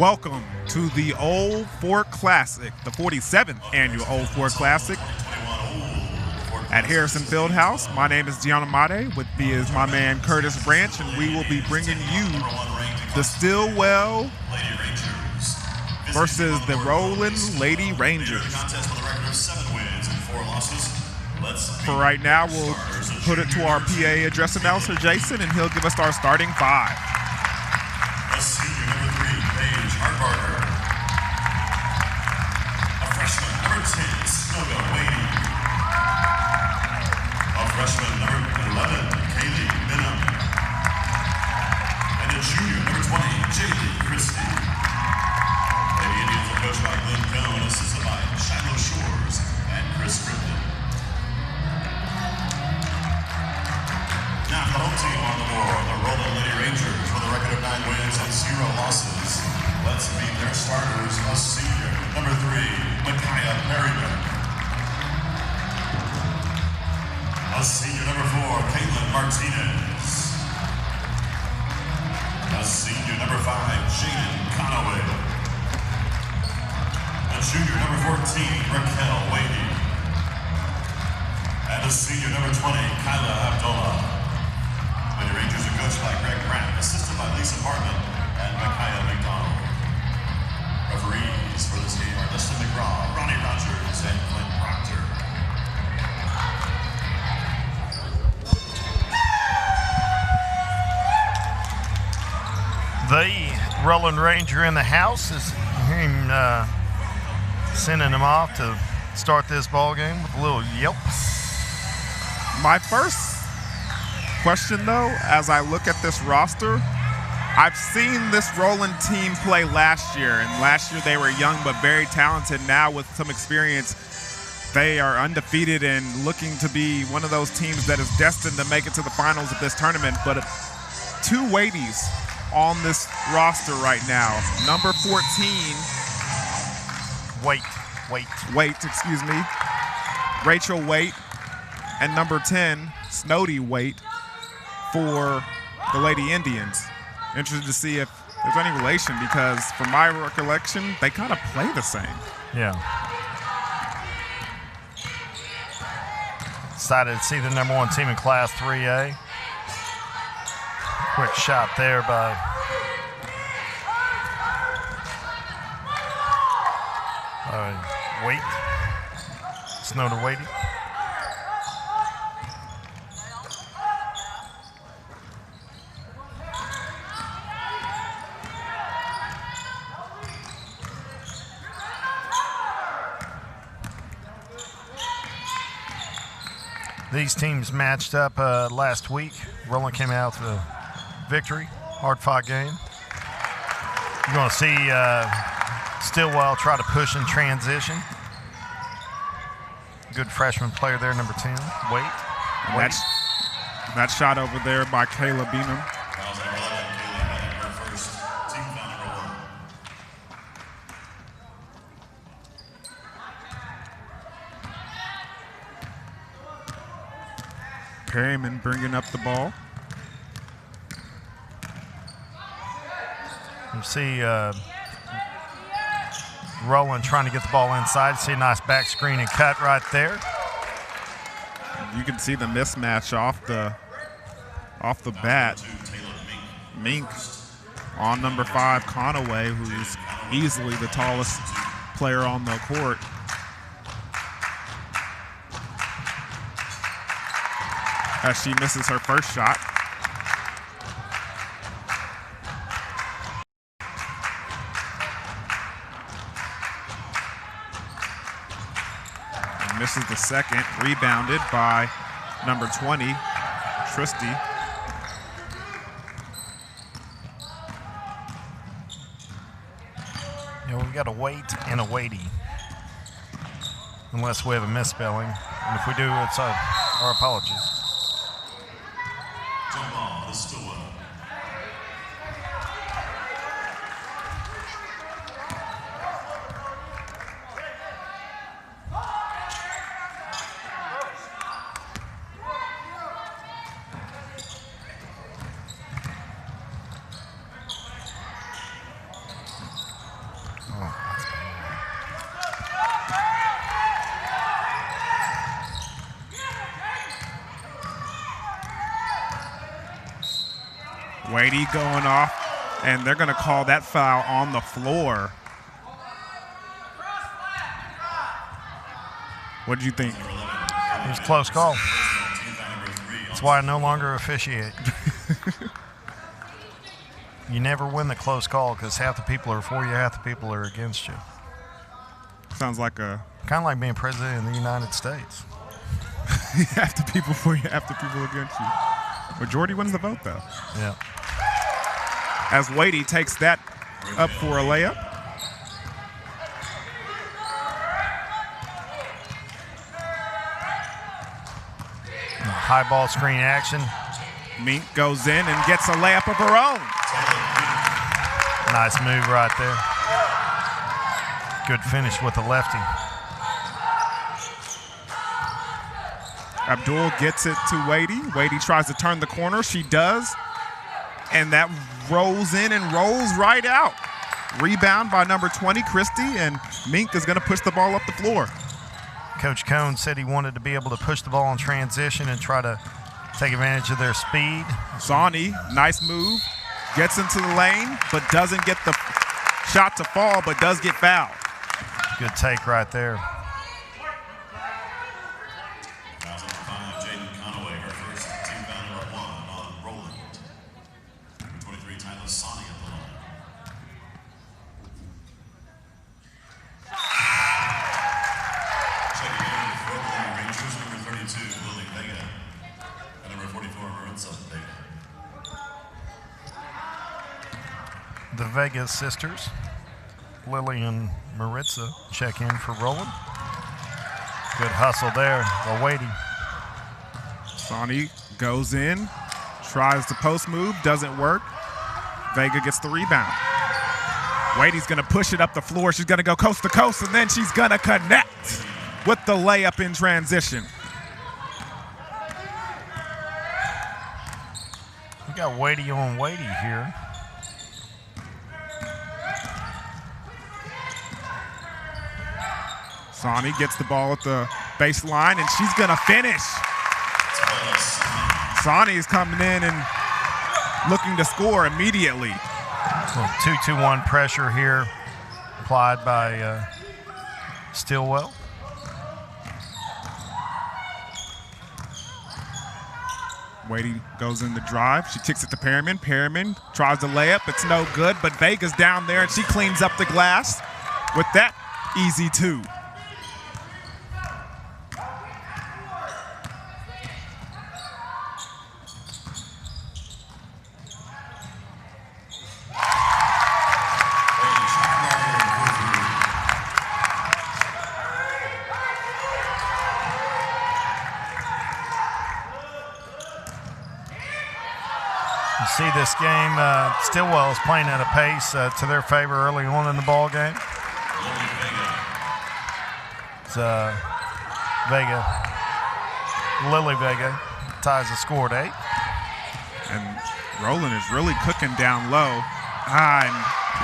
Welcome to the Old Fort Classic, the 47th annual Old Fort Classic at Harrison Fieldhouse. My name is Gianna Mate. With me is my man Curtis Branch, and we will be bringing you the Stillwell versus the ROLAND Lady Rangers. For right now, we'll put it to our PA address announcer, Jason, and he'll give us our starting five. Freshman number 11, Kaylee Benham. And a junior, number 20, Jaylee Christie. Lady Indians are coached by Glenn Cohn, assisted by Shiloh Shores and Chris Crittenden. Now the home team on the board, the ROLAND Lady Rangers, with a record of 9 wins and 0 losses. Let's meet their starters, a senior, number 3, Micaiah Perryman. A senior number 4, Caitlin Martinez. A senior number 5, Jaden Conaway. A junior number 14, Raquel Wadey. And a senior number 20, Kyla Abdullah. Lady Rangers are coached by Greg Grant, assisted by Lisa Hartman and Micaiah McDonald. Referees for this game are Dustin McGraw, Ronnie Rogers, and Clint Proctor. The ROLAND Ranger in the house is him sending him off to start this ball game with a little yelp. My first question, though, as I look at this roster, I've seen this ROLAND team play last year, and last year they were young but very talented. Now with some experience, they are undefeated and looking to be one of those teams that is destined to make it to the finals of this tournament. But 2 Wadies on this roster right now. Number 14. Wait, excuse me. Rachel Waite. And number 10, Snowdy Waite for the Lady Indians. Interested to see if there's any relation, because from my recollection, they kind of play the same. Yeah. Excited to see the number 1 team in Class 3A. Quick shot there by Waite. Snow to Wadey. These teams matched up last week. ROLAND came out with a victory, hard-fought game. You're going to see Stillwell try to push in transition. Good freshman player there, number 10, Waite. That shot over there by Kayla Benham. Perryman bringing up the ball. You see ROLAND trying to get the ball inside. See a nice back screen and cut right there. You can see the mismatch off the bat. Mink on number 5, Conaway, who is easily the tallest player on the court. As she misses her first shot. And misses the second, rebounded by number 20, Tristy. Yeah, we got a Waite and a Wadey. Unless we have a misspelling. And if we do, it's our apologies. Stillwell. Wadey going off, and they're going to call that foul on the floor. What did you think? It was a close call. That's why I no longer officiate. You never win the close call because half the people are for you, half the people are against you. Sounds like a... Kind of like being president of the United States. half the people for you, half the people against you. Majority wins the vote, though. Yeah. As Wadey takes that up for a layup. High ball screen action. Mink goes in and gets a layup of her own. Nice move right there. Good finish with the lefty. Abdul gets it to Wadey. Wadey tries to turn the corner. She does. And that rolls in and rolls right out. Rebound by number 20, Christie, and Mink is going to push the ball up the floor. Coach Cohn said he wanted to be able to push the ball in transition and try to take advantage of their speed. Sawney, nice move, gets into the lane, but doesn't get the shot to fall, but does get fouled. Good take right there. Fouls number 5, Jaden Conaway, her first team foul number 1 on Roland. Number 23, Tyler Sawney at the line. Checking in for the Rangers, number 32, Lily Vega, and number 44, Maritza Vega. The Vega sisters, Lily and Maritza, check in for Roland. Good hustle there, Wadey. Sawney goes in, tries the post move, doesn't work. Vega gets the rebound. Wadey's going to push it up the floor. She's going to go coast to coast, and then she's going to connect with the layup in transition. We got Wadey on Wadey here. Sawney gets the ball at the baseline, and she's going to finish. Sawney's coming in and looking to score immediately. 2-2-1 pressure here applied by Stillwell. Wadey goes in the drive. She kicks it to Perriman. Perriman tries to lay up. It's no good, but Vega's down there, and she cleans up the glass with that easy two. You see this game, Stillwell is playing at a pace to their favor early on in the ball game. It's Lily Vega ties the score at 8. And Roland is really cooking down low. And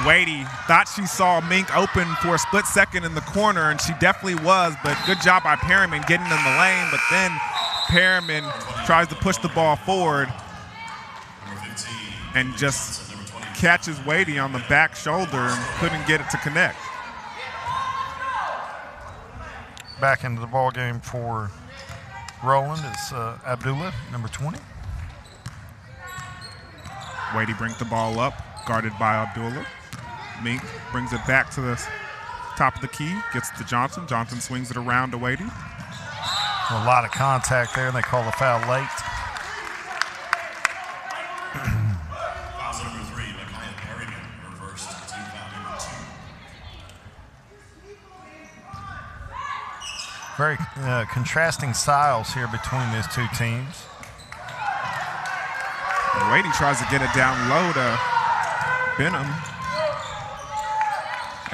Wadey thought she saw Mink open for a split second in the corner, and she definitely was, but good job by Perriman getting in the lane. But then Perriman tries to push the ball forward and just catches Wadey on the back shoulder and couldn't get it to connect. Back into the ball game for Roland is Abdullah, number 20. Wadey brings the ball up, guarded by Abdullah. Mink brings it back to the top of the key, gets to Johnson. Johnson swings it around to Wadey. A lot of contact there, and they call the foul late. Fouls number 3, Micaiah Perryman, her first team foul number 2. Very contrasting styles here between these two teams. Wadey tries to get it down low to Benham.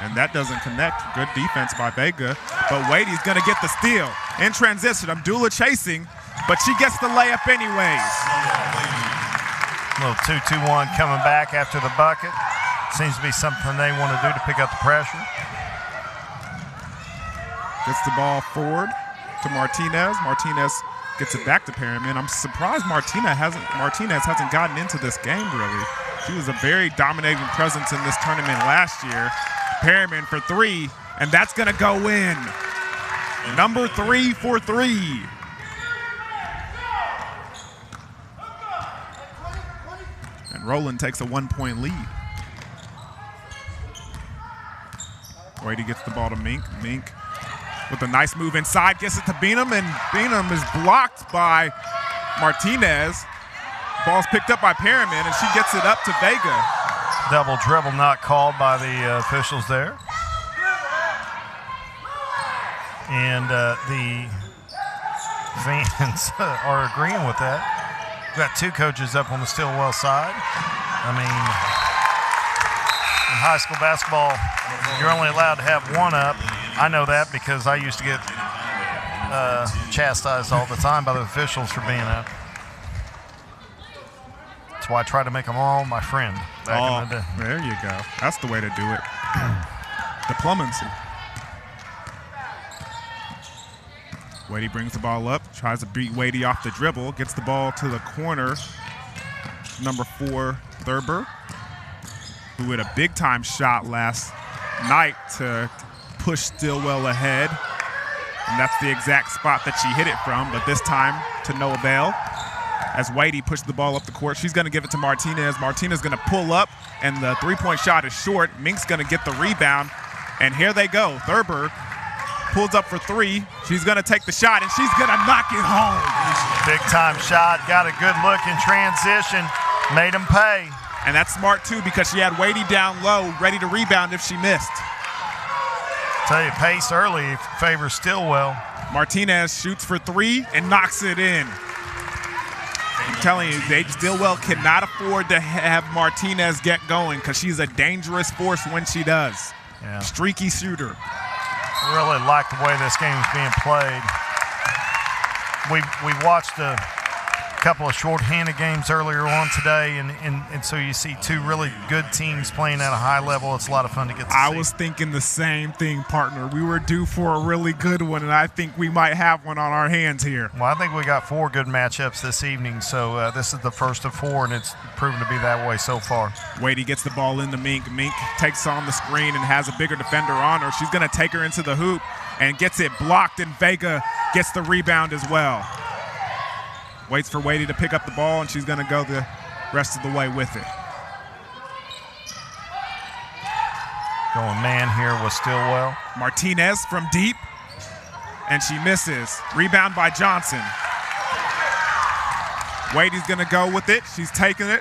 And that doesn't connect. Good defense by Vega. But Wadey's going to get the steal. In transition, Abdullah chasing, but she gets the layup anyways. Little 2-2-1 coming back after the bucket. Seems to be something they want to do to pick up the pressure. Gets the ball forward to Martinez. Martinez gets it back to Perriman. I'm surprised Martinez hasn't gotten into this game really. She was a very dominating presence in this tournament last year. Perriman for three, and that's going to go in. Number 3 for 3. And Roland takes a 1-point lead. Brady gets the ball to Mink. Mink with a nice move inside, gets it to Beanham, and Beanham is blocked by Martinez. Ball's picked up by Perriman, and she gets it up to Vega. Double dribble not called by the officials there. And the fans are agreeing with that. We've got 2 coaches up on the Stillwell side. I mean, in high school basketball, you're only allowed to have 1 up. I know that because I used to get chastised all the time by the officials for being up. That's why I try to make them all my friend back in the day. There you go. That's the way to do it. Diplomacy. Wadey brings the ball up, tries to beat Wadey off the dribble, gets the ball to the corner. Number 4, Thurber, who had a big-time shot last night to push Stillwell ahead. And that's the exact spot that she hit it from, but this time to no avail. As Wadey pushed the ball up the court, she's going to give it to Martinez. Martinez going to pull up, and the 3-point shot is short. Mink's going to get the rebound, and here they go. Thurber pulls up for 3. She's going to take the shot, and she's going to knock it home. Big-time shot. Got a good look in transition. Made him pay. And that's smart, too, because she had Wadey down low, ready to rebound if she missed. Tell you, pace early favors Stillwell. Martinez shoots for 3 and knocks it in. I'm telling you, Stillwell cannot afford to have Martinez get going because she's a dangerous force when she does. Yeah. Streaky shooter. I really like the way this game is being played. We watched a couple of short-handed games earlier on today, and so you see 2 really good teams playing at a high level. It's a lot of fun to get to see. I was thinking the same thing, partner. We were due for a really good one, and I think we might have one on our hands here. Well, I think we got 4 good matchups this evening, so this is the first of 4, and it's proven to be that way so far. Wadey gets the ball into Mink. Mink takes on the screen and has a bigger defender on her. She's going to take her into the hoop and gets it blocked, and Vega gets the rebound as well. Waits for Wadey to pick up the ball, and she's going to go the rest of the way with it. Going man here with Stillwell. Martinez from deep, and she misses. Rebound by Johnson. Wadey's going to go with it. She's taking it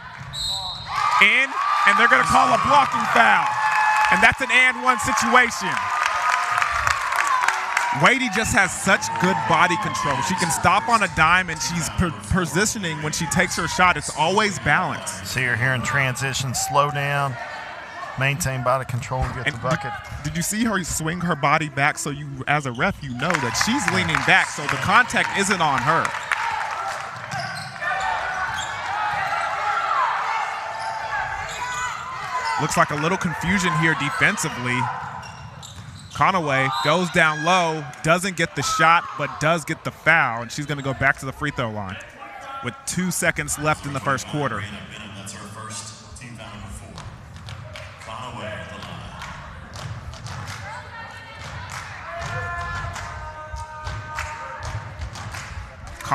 in, and they're going to call a blocking foul. And that's an and-one situation. Wadey just has such good body control. She can stop on a dime, and she's positioning when she takes her shot. It's always balanced. See her here in transition, slow down, maintain body control, and get the bucket. Did you see her swing her body back so you, as a ref, you know that she's leaning back, so the contact isn't on her. Looks like a little confusion here defensively. Conaway goes down low, doesn't get the shot, but does get the foul, and she's going to go back to the free throw line with 2 seconds left in the first quarter. That's her first team foul number 4. Conaway at the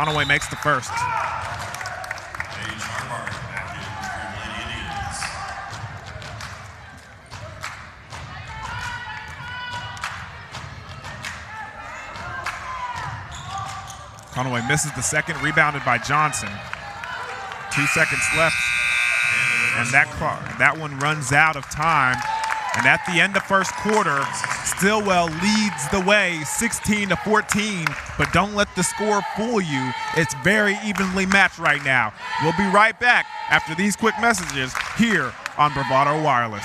line. Conaway makes the first. Conaway misses the second, rebounded by Johnson. 2 seconds left, and that one runs out of time. And at the end of first quarter, Stillwell leads the way 16-14, but don't let the score fool you. It's very evenly matched right now. We'll be right back after these quick messages here on Bravado Wireless.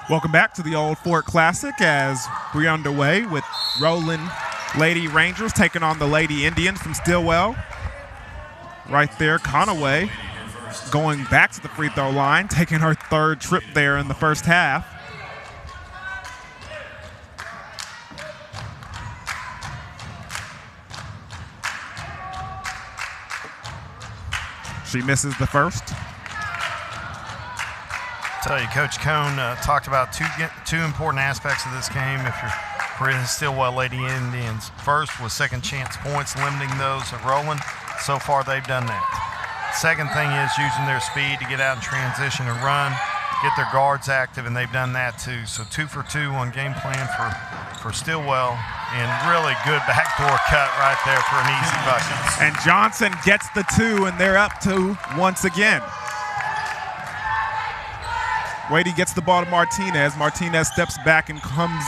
Welcome back to the Old Fort Classic as we're underway with Roland Lady Rangers taking on the Lady Indians from Stilwell. Right there, Conaway going back to the free throw line, taking her third trip there in the first half. She misses the first. Tell you, Coach Cone talked about two important aspects of this game if you're for his Stilwell Lady Indians. First was second chance points, limiting those at Roland. So far, they've done that. Second thing is using their speed to get out in transition and run, get their guards active, and they've done that too. So 2 for 2 on game plan for Stilwell, and really good backdoor cut right there for an easy bucket. And Johnson gets the 2, and they're up 2 once again. Wadey gets the ball to Martinez. Martinez steps back and comes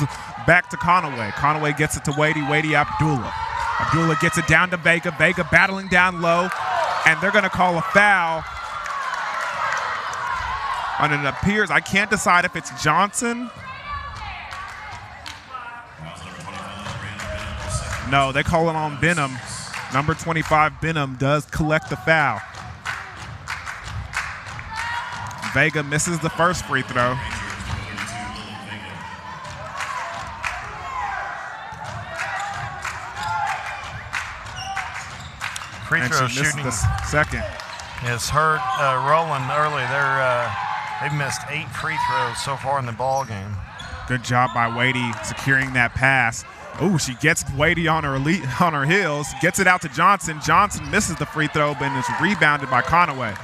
back to Conaway. Conaway gets it to Wadey. Wadey Abdullah. Abdullah gets it down to Vega. Vega battling down low, and they're going to call a foul. And it appears, I can't decide if it's Johnson. No, they call it on Benham. Number 25, Benham, does collect the foul. Vega misses the first free throw. Free throw shooting. The second. Has hurt Roland early. They've missed 8 free throws so far in the ball game. Good job by Wadey securing that pass. Oh, she gets Wadey on her heels, gets it out to Johnson. Johnson misses the free throw, but is rebounded by Conaway.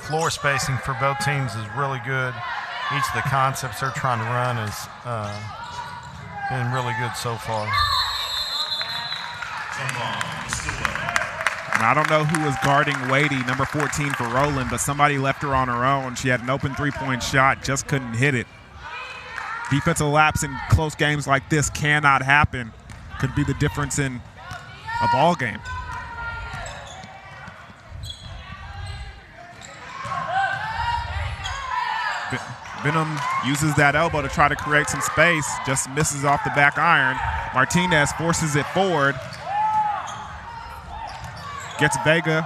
Floor spacing for both teams is really good. Each of the concepts they're trying to run has been really good so far. And I don't know who was guarding Wadey, number 14 for Roland, but somebody left her on her own. She had an open three-point shot, just couldn't hit it. Defensive lapse in close games like this cannot happen. Could be the difference in a ball game. Benham uses that elbow to try to create some space, just misses off the back iron. Martinez forces it forward. Gets Vega.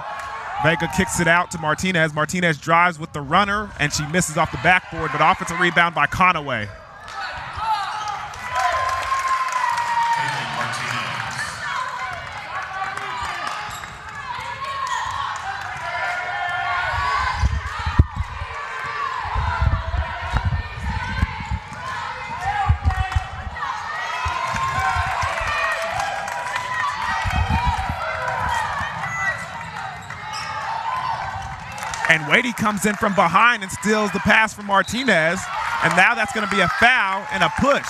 Vega kicks it out to Martinez. Martinez drives with the runner, and she misses off the backboard, but offensive rebound by Conaway. And Wadey comes in from behind and steals the pass from Martinez. And now that's going to be a foul and a push.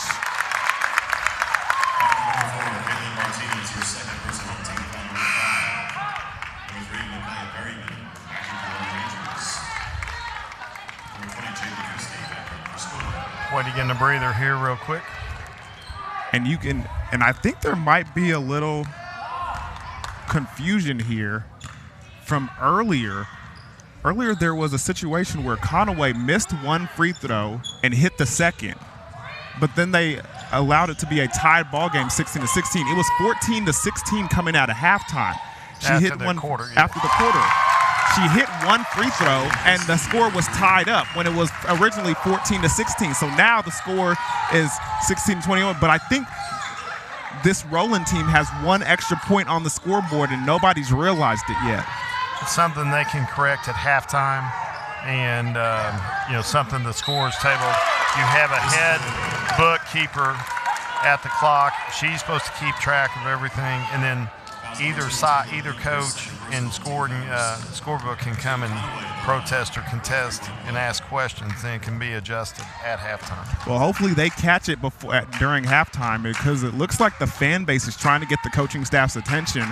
Wadey getting a breather here real quick. And I think there might be a little confusion here from earlier. Earlier, there was a situation where Conaway missed one free throw and hit the second, but then they allowed it to be a tied ball game, 16-16. It was 14-16 coming out of halftime. After the quarter. She hit one free throw, and the score was tied up when it was originally 14-16. So now the score is 16-21. But I think this Roland team has one extra point on the scoreboard, and nobody's realized it yet. It's something they can correct at halftime, and something the scores table. You have a head bookkeeper at the clock. She's supposed to keep track of everything, and then either coach and scorebook can come and protest or contest and ask questions, and it can be adjusted at halftime. Well, hopefully they catch it during halftime, because it looks like the fan base is trying to get the coaching staff's attention,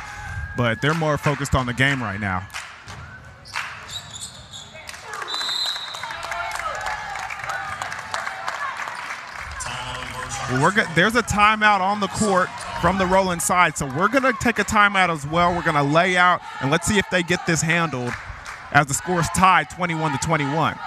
but they're more focused on the game right now. Well, there's a timeout on the court from the Roland side, so we're going to take a timeout as well. We're going to lay out, and let's see if they get this handled as the score is tied 21-21.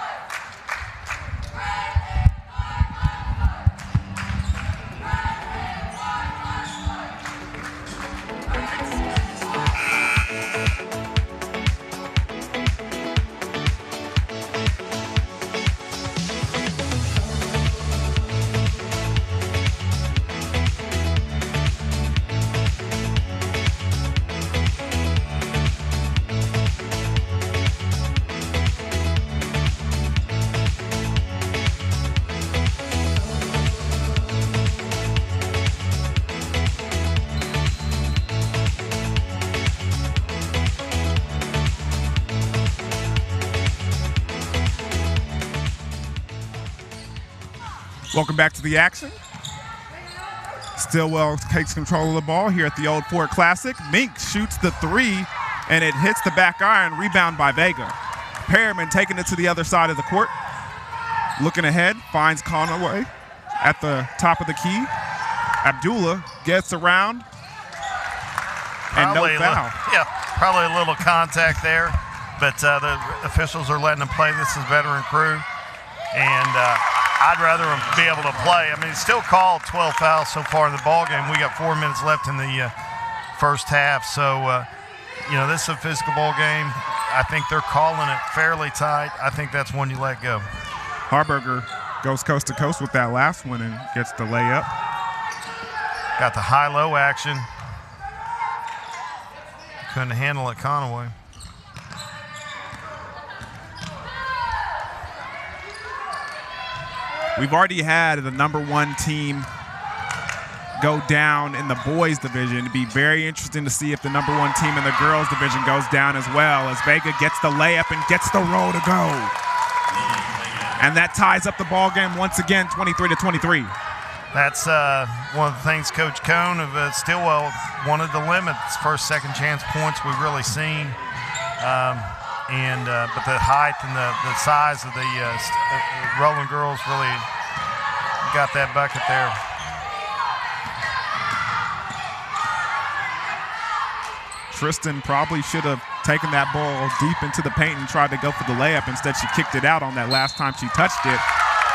Welcome back to the action. Stillwell takes control of the ball here at the Old Fort Classic. Mink shoots the three, and it hits the back iron, rebound by Vega. Perriman taking it to the other side of the court. Looking ahead, finds Conaway at the top of the key. Abdullah gets around, and no foul. Probably a little contact there, but the officials are letting them play. This is veteran crew, and I'd rather them be able to play. I mean, it's still called 12 fouls so far in the ballgame. We got 4 minutes left in the first half. So, this is a physical ball game. I think they're calling it fairly tight. I think that's one you let go. Harburger goes coast to coast with that last one and gets the layup. Got the high-low action. Couldn't handle it, Conaway. We've already had the #1 team go down in the boys division. It'd be very interesting to see if the #1 team in the girls division goes down as well, as Vega gets the layup and gets the roll to go. And that ties up the ball game once again, 23-23. That's one of the things Coach Cohn of Stillwell wanted to limit. It's first, second chance points we've really seen. But the height and the size of the Roland girls really got that bucket there. Tristan probably should have taken that ball deep into the paint and tried to go for the layup. Instead, she kicked it out on that last time she touched it.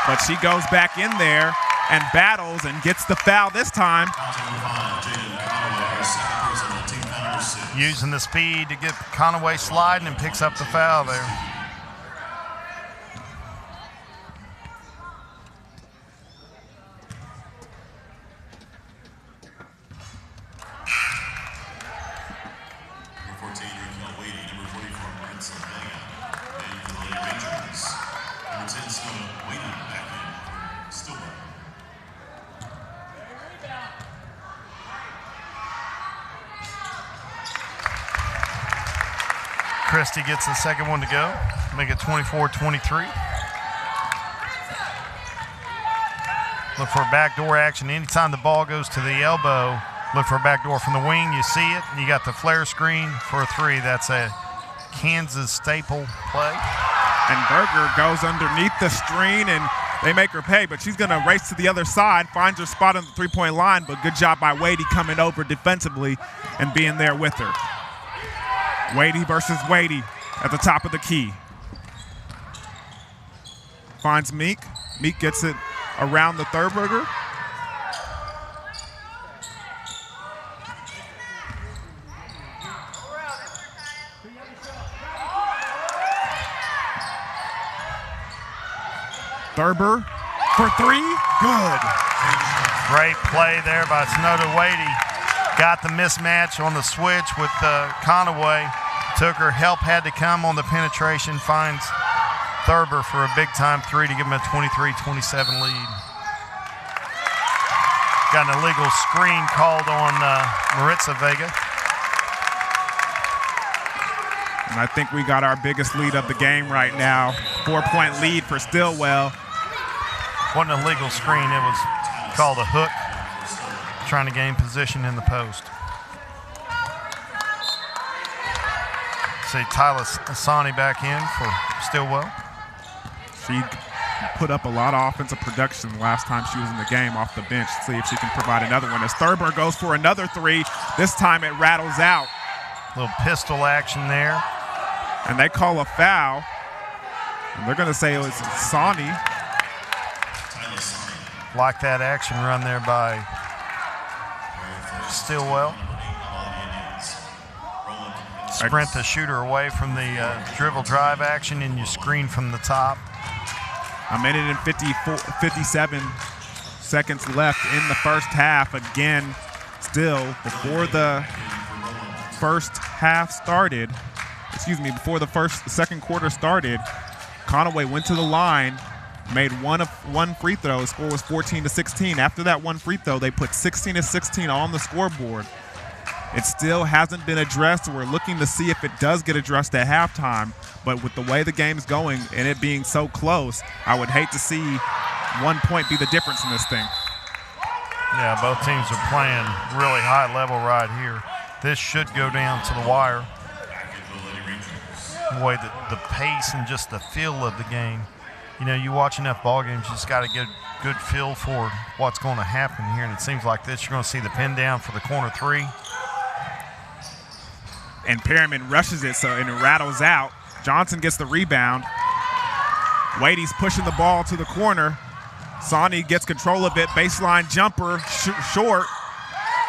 But she goes back in there and battles and gets the foul this time. Using the speed to get Conaway sliding and picks up the foul there. Christie gets the second one to go, make it 24-23. Look for a backdoor action. Anytime the ball goes to the elbow, look for a backdoor from the wing. You see it, and you got the flare screen for a three. That's a Kansas staple play. And Berger goes underneath the screen, and they make her pay, but she's going to race to the other side, finds her spot on the three-point line, but good job by Wadey coming over defensively and being there with her. Wadey versus Wadey at the top of the key. Finds Meek. Meek gets it around the Thurberger. Thurber for three. Good. Great play there by Snowda Wadey. Got the mismatch on the switch with Conaway. Took her, help had to come on the penetration, finds Thurber for a big-time three to give him a 23-27 lead. Got an illegal screen called on Maritza Vega. And I think we got our biggest lead of the game right now. 4-point lead for Stillwell. Wasn't an illegal screen, it was called a hook, trying to gain position in the post. See Tyler Asani back in for Stillwell. She put up a lot of offensive production last time she was in the game off the bench. See if she can provide another one. As Thurber goes for another three, this time it rattles out. Little pistol action there. And they call a foul. And they're going to say it was Sawney. Like that action run there by Stilwell. Sprint the shooter away from the dribble drive action, and you screen from the top. A minute and 57 seconds left in the first half. Again, still before the first half started, before the second quarter started, Conaway went to the line, made one free throw. The score was 14-16. After that one free throw, they put 16-16 on the scoreboard. It still hasn't been addressed. We're looking to see if it does get addressed at halftime. But with the way the game's going and it being so close, I would hate to see 1 point be the difference in this thing. Yeah, both teams are playing really high level right here. This should go down to the wire. The way the pace and just the feel of the game. You know, you watch enough ball games, you just got to get a good feel for what's going to happen here. And it seems like this, you're going to see the pin down for the corner three. And Perriman rushes it, and it rattles out. Johnson gets the rebound. Wade's pushing the ball to the corner. Sawney gets control of it. Baseline jumper, short.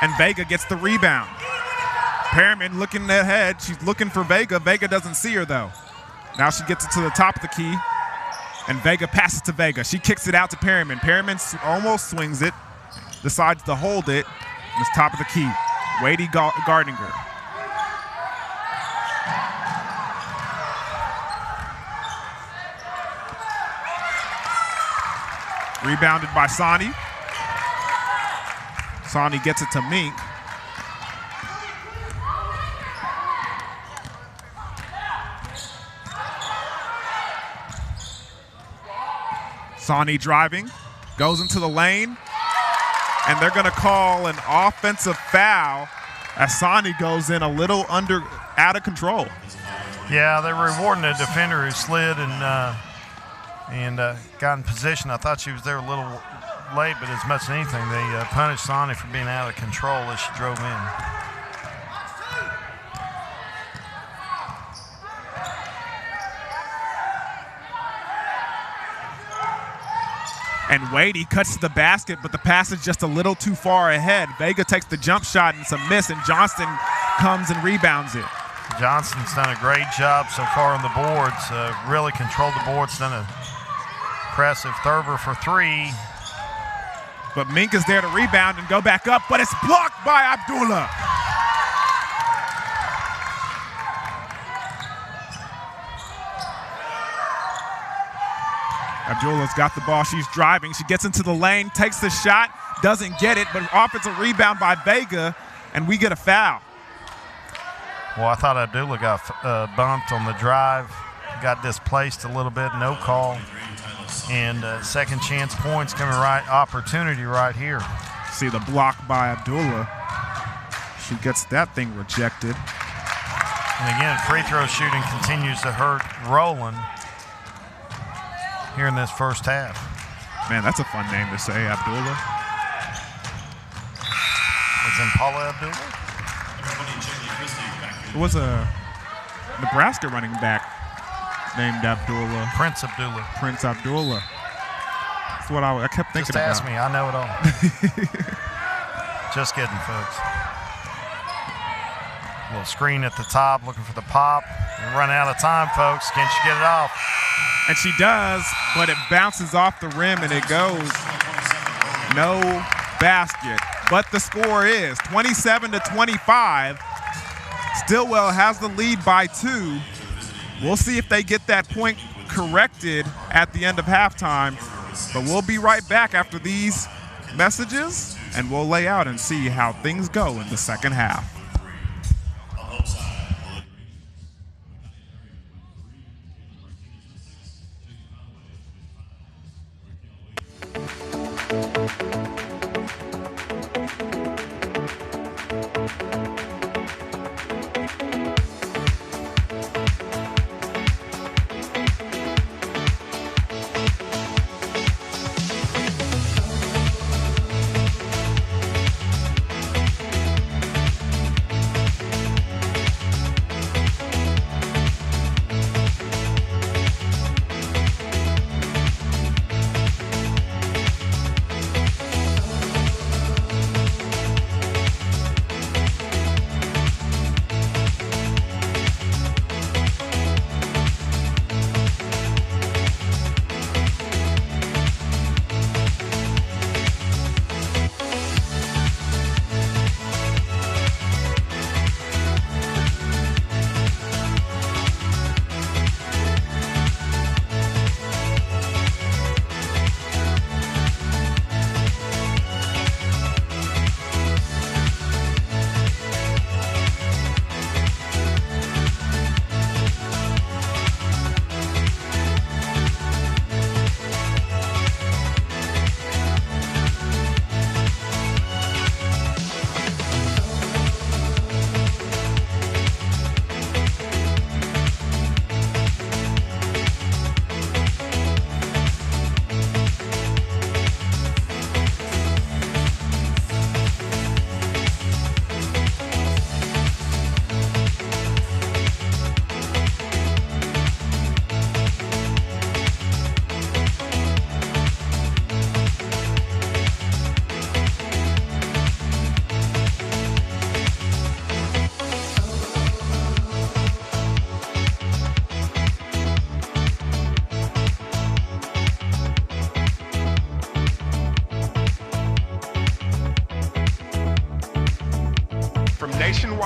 And Vega gets the rebound. Perriman looking ahead. She's looking for Vega. Vega doesn't see her, though. Now she gets it to the top of the key. And Vega passes to Vega. She kicks it out to Perriman. Perriman almost swings it. Decides to hold it. And it's top of the key. Wade guarding her. Rebounded by Sawney. Sawney gets it to Mink. Sawney driving, goes into the lane, and they're going to call an offensive foul as Sawney goes in a little out of control. Yeah, they're rewarding a defender who slid and got in position. I thought she was there a little late, but as much as anything, they punished Sawney for being out of control as she drove in. And Wade cuts to the basket, but the pass is just a little too far ahead. Vega takes the jump shot and it's a miss, and Johnston comes and rebounds it. Johnston's done a great job so far on the boards, really controlled the boards, done a impressive Thurber for three. But Mink is there to rebound and go back up, but it's blocked by Abdullah. Abdullah's got the ball. She's driving. She gets into the lane, takes the shot, doesn't get it, but offensive rebound by Vega, and we get a foul. Well, I thought Abdullah got bumped on the drive, got displaced a little bit, no call. And second chance points coming opportunity right here. See the block by Abdullah. She gets that thing rejected. And again, free throw shooting continues to hurt Roland here in this first half. Man, that's a fun name to say, Abdullah. Was it Paula Abdullah? It was a Nebraska running back named Abdullah. Prince Abdullah. Prince Abdullah. That's what I kept thinking about. Just ask me. I know it all. Just kidding, folks. A little screen at the top, looking for the pop. We run out of time, folks. Can't you get it off? And she does, but it bounces off the rim and it goes. No basket. But the score is 27-25. Stilwell has the lead by 2. We'll see if they get that point corrected at the end of halftime. But we'll be right back after these messages, and we'll lay out and see how things go in the second half.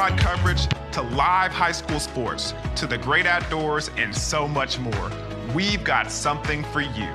nationwide coverage to live high school sports, to the great outdoors, and so much more, we've got something for you.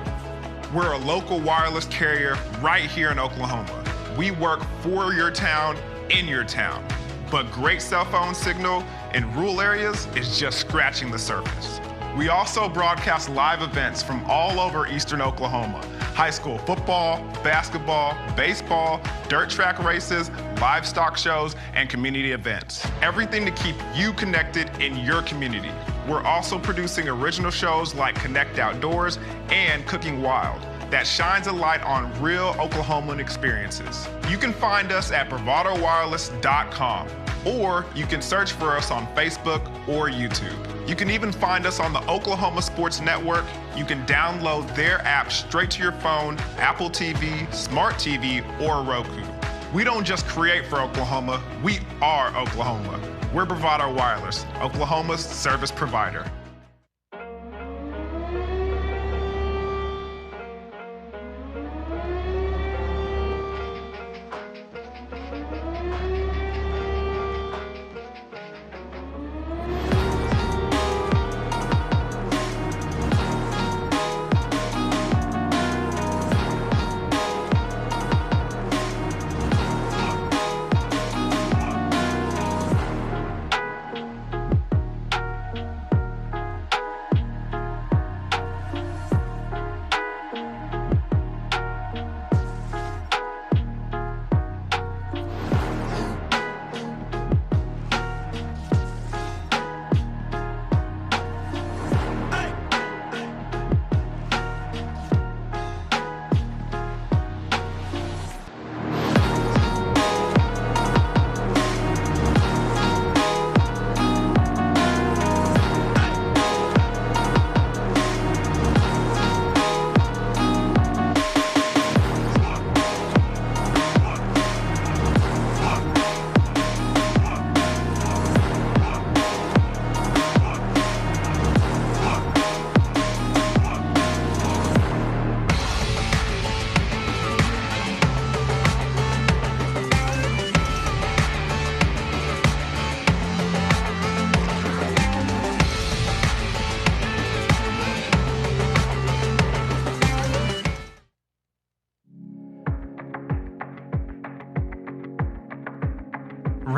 We're a local wireless carrier right here in Oklahoma. We work for your town, in your town. But great cell phone signal in rural areas is just scratching the surface. We also broadcast live events from all over eastern Oklahoma. High school football, basketball, baseball, dirt track races, livestock shows, and community events. Everything to keep you connected in your community. We're also producing original shows like Connect Outdoors and Cooking Wild that shines a light on real Oklahoman experiences. You can find us at bravadowireless.com, or you can search for us on Facebook or YouTube. You can even find us on the Oklahoma Sports Network. You can download their app straight to your phone, Apple TV, Smart TV, or Roku. We don't just create for Oklahoma, we are Oklahoma. We're Bravado Wireless, Oklahoma's service provider.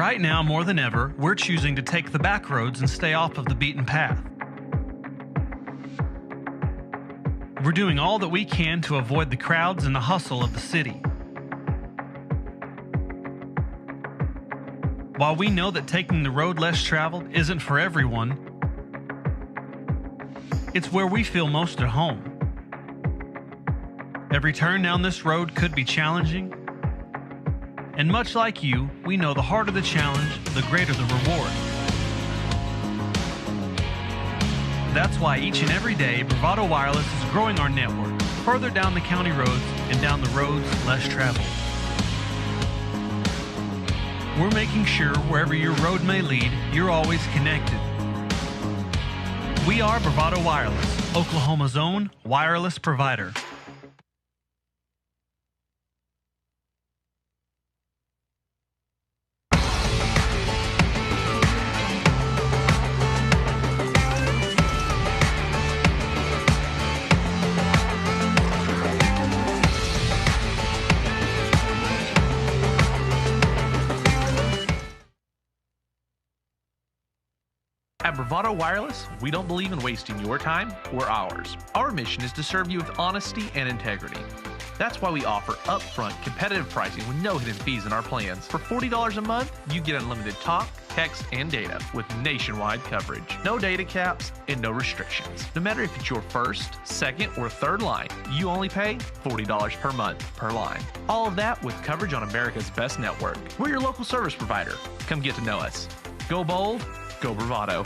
Right now, more than ever, we're choosing to take the back roads and stay off of the beaten path. We're doing all that we can to avoid the crowds and the hustle of the city. While we know that taking the road less traveled isn't for everyone, it's where we feel most at home. Every turn down this road could be challenging, and much like you, we know the harder the challenge, the greater the reward. That's why each and every day, Bravado Wireless is growing our network further down the county roads and down the roads less traveled. We're making sure wherever your road may lead, you're always connected. We are Bravado Wireless, Oklahoma's own wireless provider. At Bravado Wireless, we don't believe in wasting your time or ours. Our mission is to serve you with honesty and integrity. That's why we offer upfront competitive pricing with no hidden fees in our plans. For $40 a month, you get unlimited talk, text, and data with nationwide coverage. No data caps and no restrictions. No matter if it's your first, second, or third line, you only pay $40 per month per line. All of that with coverage on America's best network. We're your local service provider. Come get to know us. Go bold, go Bravado.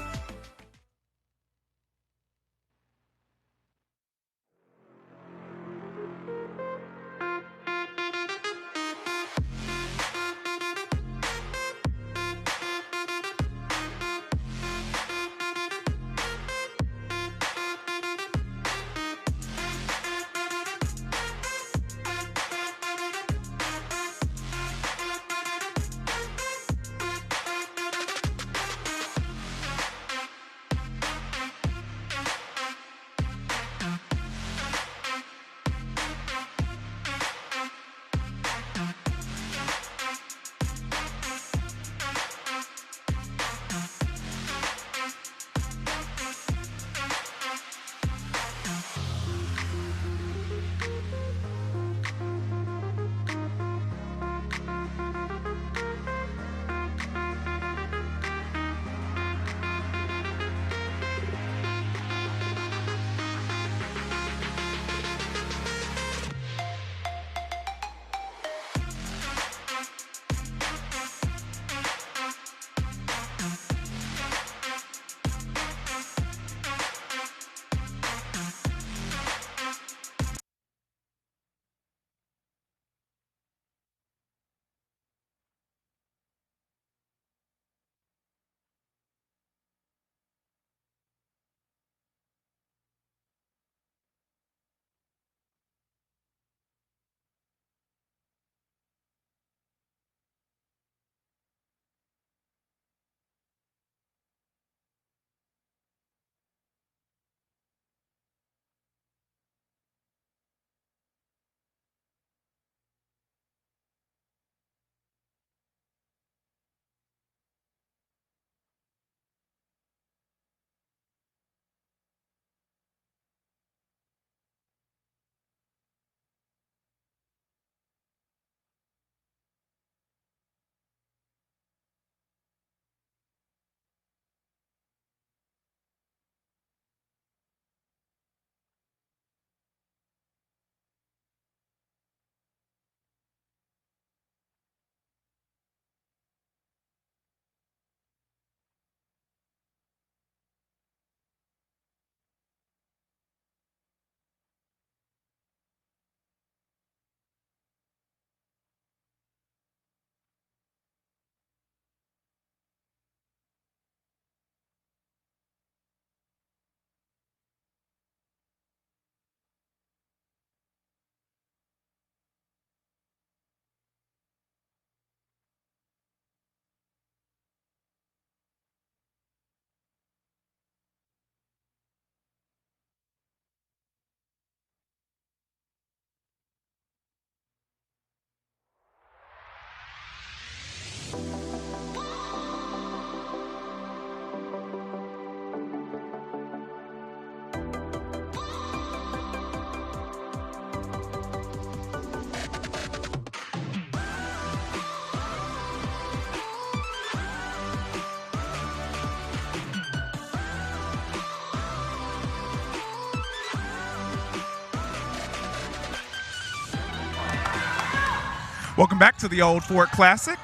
Welcome back to the Old Fort Classic.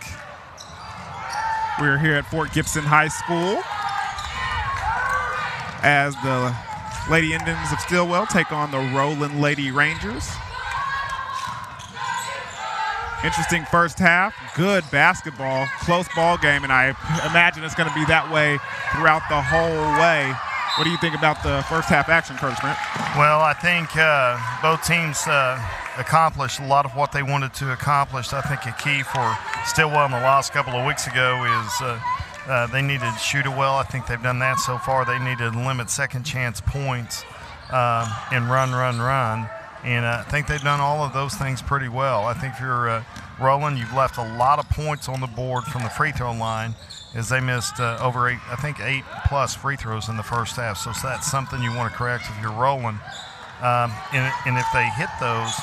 We're here at Fort Gibson High School as the Lady Indians of Stilwell take on the Roland Lady Rangers. Interesting first half, good basketball, close ball game, and I imagine it's going to be that way throughout the whole way. What do you think about the first half action, Curtis Brent? Well, I think both teams accomplished a lot of what they wanted to accomplish. I think a key for Stilwell in the last couple of weeks ago is they needed to shoot it well. I think they've done that so far. They needed to limit second chance points and run. And I think they've done all of those things pretty well. I think if you're Roland, you've left a lot of points on the board from the free throw line as they missed over 8+ free throws in the first half. So that's something you want to correct if you're Roland. And if they hit those,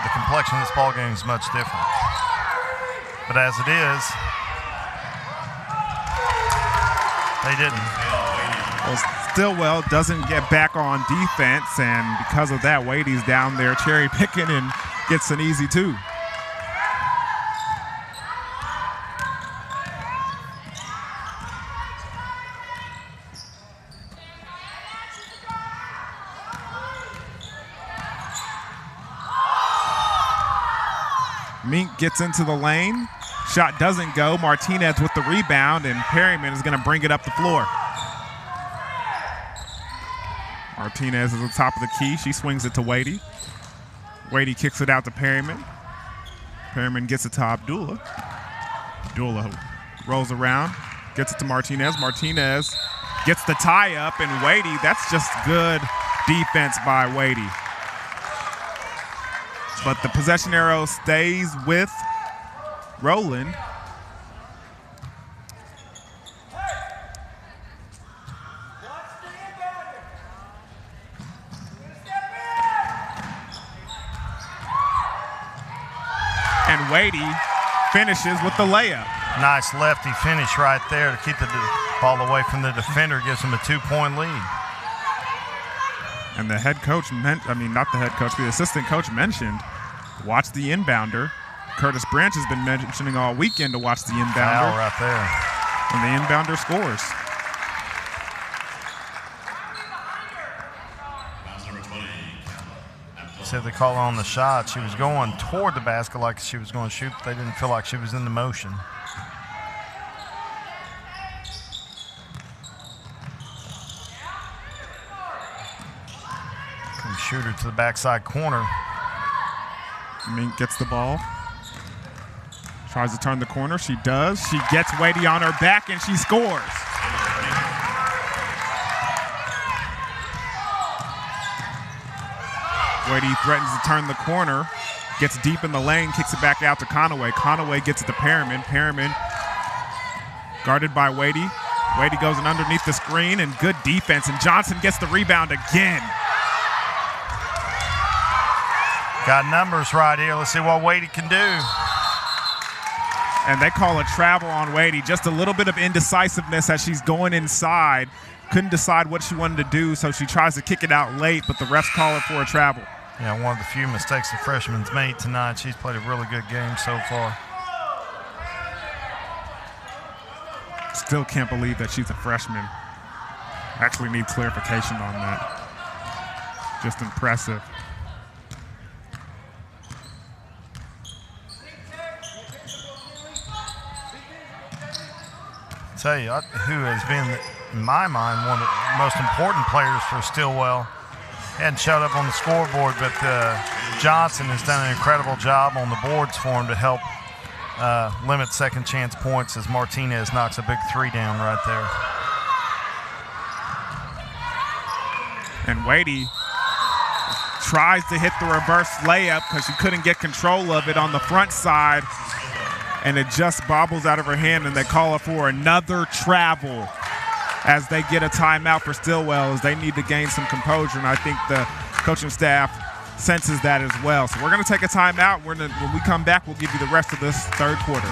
the complexion of this ball game is much different. But as it is, they didn't. Well, Stilwell doesn't get back on defense, and because of that, Wade's down there cherry picking and gets an easy two. Mink gets into the lane. Shot doesn't go. Martinez with the rebound, and Perryman is going to bring it up the floor. Martinez is at the top of the key. She swings it to Wadey. Wadey kicks it out to Perryman. Perryman gets it to Abdullah. Abdullah rolls around, gets it to Martinez. Martinez gets the tie up, and Wadey, that's just good defense by Wadey. But the possession arrow stays with Roland. And Wadey finishes with the layup. Nice lefty finish right there to keep the ball away from the defender, gives him a 2-point lead. And the head coach, not the head coach, the assistant coach mentioned, watch the inbounder. Curtis Branch has been mentioning all weekend to watch the inbounder. Foul right there. And the inbounder scores. Said they call on the shot. She was going toward the basket like she was going to shoot, but they didn't feel like she was in the motion. Come shoot her to the backside corner. Mink gets the ball. Tries to turn the corner. She does. She gets Wadey on her back, and she scores. Wadey threatens to turn the corner, gets deep in the lane, kicks it back out to Conaway. Conaway gets it to Perryman. Perryman guarded by Wadey. Wadey goes in underneath the screen, and good defense, and Johnson gets the rebound again. Got numbers right here. Let's see what Wadey can do. And they call a travel on Wadey. Just a little bit of indecisiveness as she's going inside. Couldn't decide what she wanted to do, so she tries to kick it out late, but the refs call it for a travel. Yeah, one of the few mistakes the freshman's made tonight. She's played a really good game so far. Still can't believe that she's a freshman. Actually need clarification on that. Just impressive. Tell you who has been, in my mind, one of the most important players for Stilwell. Hadn't showed up on the scoreboard, but Johnson has done an incredible job on the boards for him to help limit second chance points as Martinez knocks a big three down right there. And Wadey tries to hit the reverse layup because she couldn't get control of it on the front side, and it just bobbles out of her hand, and they call it for another travel as they get a timeout for Stilwell as they need to gain some composure, and I think the coaching staff senses that as well. So we're going to take a timeout. When we come back, we'll give you the rest of this third quarter.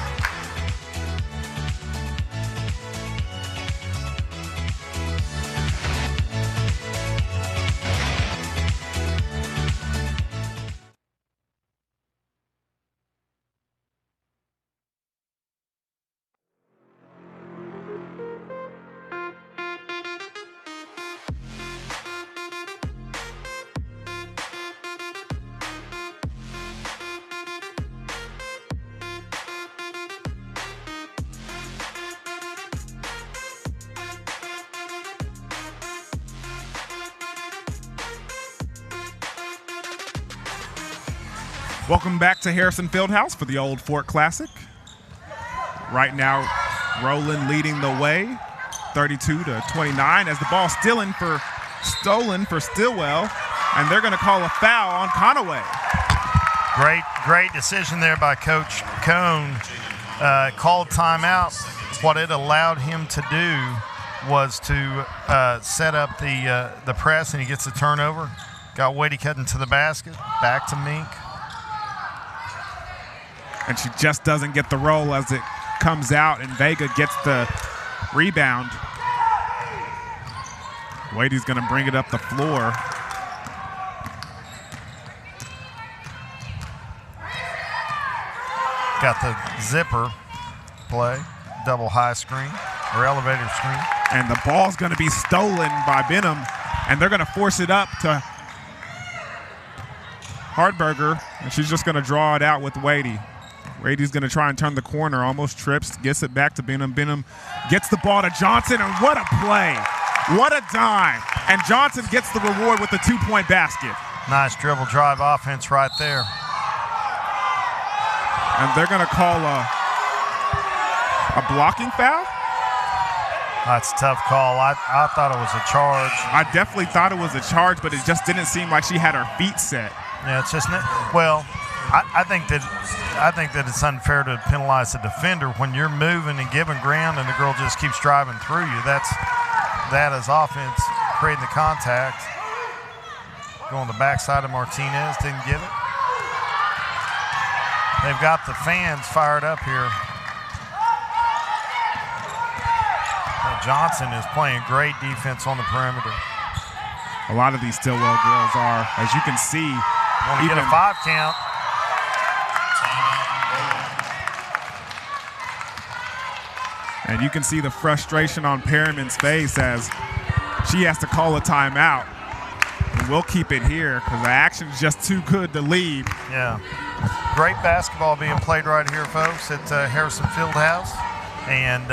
Welcome back to Harrison Fieldhouse for the Old Fort Classic. Right now, Roland leading the way, 32-29, as the ball stolen for Stilwell, and they're going to call a foul on Conaway. Great decision there by Coach Cone. Called timeout. What it allowed him to do was to set up the press, and he gets a turnover. Got Wadey cutting to the basket. Back to Mink. And she just doesn't get the roll as it comes out, and Vega gets the rebound. Wadey's going to bring it up the floor. Got the zipper play, double high screen or elevator screen. And the ball's going to be stolen by Benham, and they're going to force it up to Hardberger, and she's just going to draw it out with Wadey. Wadey's going to try and turn the corner, almost trips, gets it back to Benham. Benham gets the ball to Johnson, and what a play. What a dime. And Johnson gets the reward with the 2-point basket. Nice dribble drive offense right there. And they're going to call a blocking foul? That's a tough call. I thought it was a charge. I definitely thought it was a charge, but it just didn't seem like she had her feet set. Yeah, it's just well, I think that it's unfair to penalize the defender when you're moving and giving ground and the girl just keeps driving through you. That is offense creating the contact. Going the backside of Martinez, didn't get it. They've got the fans fired up here. Johnson is playing great defense on the perimeter. A lot of these Stillwell girls are, as you can see. Want to get a 5 count. And you can see the frustration on Perriman's face as she has to call a timeout. And we'll keep it here because the action is just too good to leave. Yeah. Great basketball being played right here, folks, at Harrison Fieldhouse. And,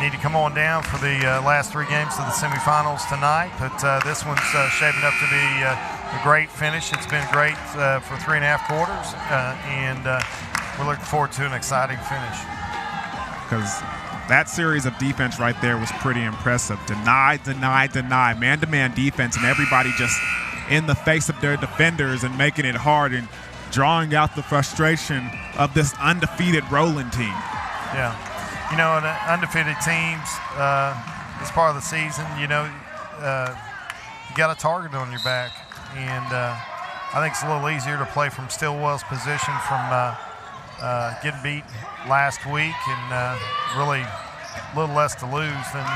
need to come on down for the last 3 games of the semifinals tonight. But this one's shaping up to be a great finish. It's been great for 3.5 quarters. And we're looking forward to an exciting finish. Because that series of defense right there was pretty impressive. Deny, man-to-man defense, and everybody just in the face of their defenders and making it hard and drawing out the frustration of this undefeated Roland team. Yeah. You know, in undefeated teams, this part of the season, you got a target on your back. And I think it's a little easier to play from Stillwell's position from getting beat last week and really a little less to lose than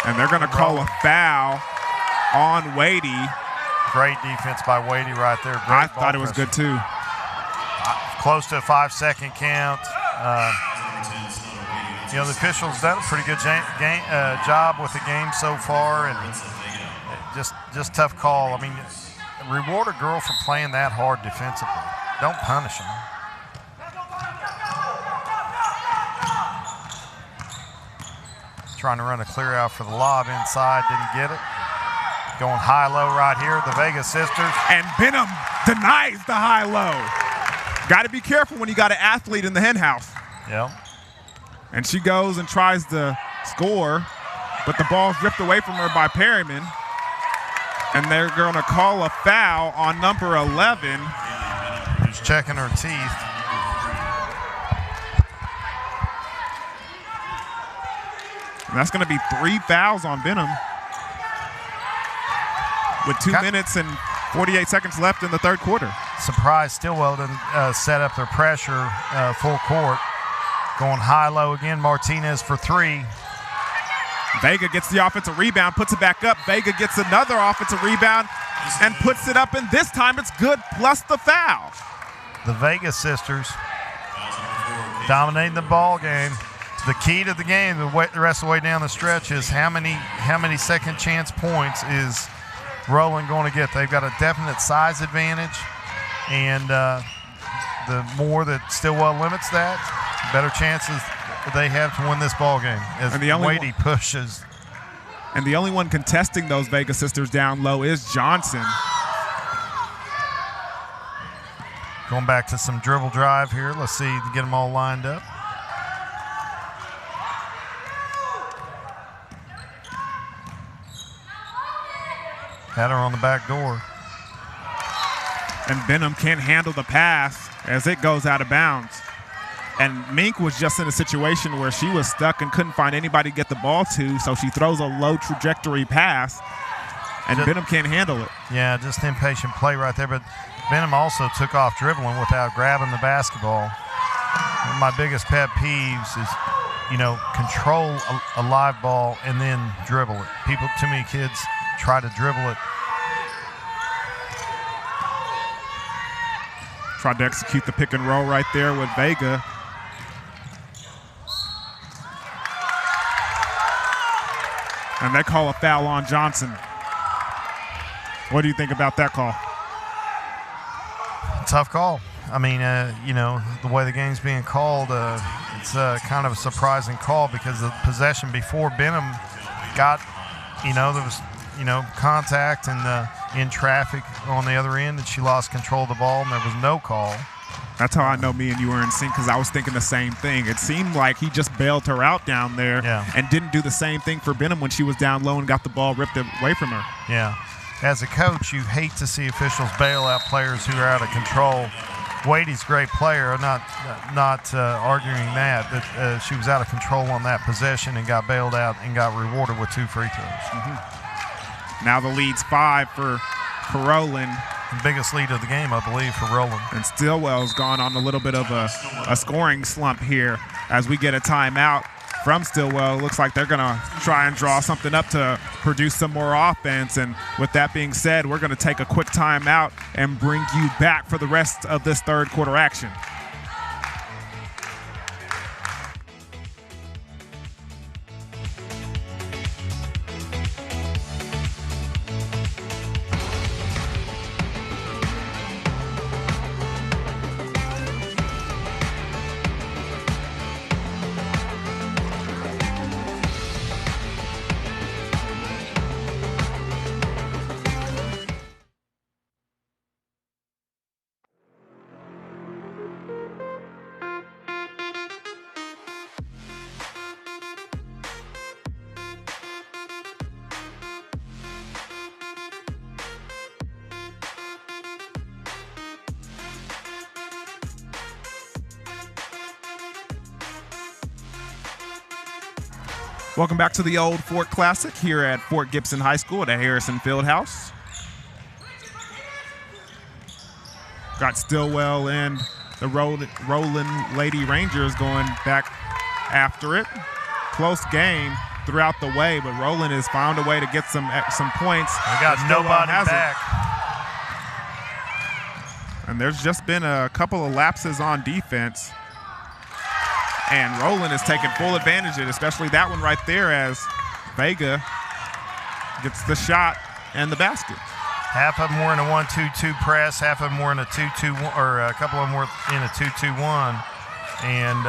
and they're going to call a foul on Wadey. Great defense by Wadey right there. I thought it was good too. Close to a 5-second count. The officials done a pretty good job with the game so far, and just tough call. I mean, reward a girl for playing that hard defensively. Don't punish them. Trying to run a clear out for the lob inside, didn't get it. Going high-low right here, the Vega sisters. And Benham denies the high-low. Got to be careful when you got an athlete in the hen house. Yep. And she goes and tries to score, but the ball's ripped away from her by Perryman. And they're going to call a foul on number 11. Who's checking her teeth. And that's going to be 3 fouls on Benham. With 2 minutes and 48 seconds left in the third quarter. Surprised Stillwell didn't set up their pressure full court. Going high-low again, Martinez for 3. Vega gets the offensive rebound, puts it back up. Vega gets another offensive rebound and puts it up, and this time it's good, plus the foul. The Vega sisters dominating the ball game. The key to the game, the rest of the way down the stretch, is how many second chance points is Roland going to get. They've got a definite size advantage, and the more that Stillwell limits that, better chances they have to win this ball game as Wadey pushes. And the only one contesting those Vega sisters down low is Johnson. Going back to some dribble drive here. Let's see, get them all lined up. Had her on the back door. And Benham can't handle the pass as it goes out of bounds. And Mink was just in a situation where she was stuck and couldn't find anybody to get the ball to, so she throws a low trajectory pass, and Benham can't handle it. Yeah, just impatient play right there, but Benham also took off dribbling without grabbing the basketball. One of my biggest pet peeves is, control a live ball and then dribble it. Too many kids try to dribble it. Tried to execute the pick and roll right there with Vega. And they call a foul on Johnson. What do you think about that call? Tough call. I mean, the way the game's being called, it's kind of a surprising call because the possession before Benham got, there was, contact and in traffic on the other end, and she lost control of the ball, and there was no call. That's how I know me and you were in sync, because I was thinking the same thing. It seemed like he just bailed her out down there and didn't do the same thing for Benham when she was down low and got the ball ripped away from her. Yeah. As a coach, you hate to see officials bail out players who are out of control. Wadey's a great player. I'm not arguing that, but she was out of control on that possession and got bailed out and got rewarded with 2 free throws. Mm-hmm. Now the lead's 5 for Roland. The biggest lead of the game, I believe, for Roland. And Stillwell's gone on a little bit of a scoring slump here as we get a timeout from Stillwell. Looks like they're going to try and draw something up to produce some more offense. And with that being said, we're going to take a quick timeout and bring you back for the rest of this third quarter action. Welcome back to the Old Fort Classic here at Fort Gibson High School at the Harrison Fieldhouse. Got Stillwell and the Roland Lady Rangers going back after it. Close game throughout the way, but Roland has found a way to get some points. They got nobody back. And there's just been a couple of lapses on defense. And Roland is taking full advantage of it, especially that one right there as Vega gets the shot and the basket. Half of them were in a 1-2-2 press, half of them were in a 2-2-1, or a couple of them were in a 2-2-1. And,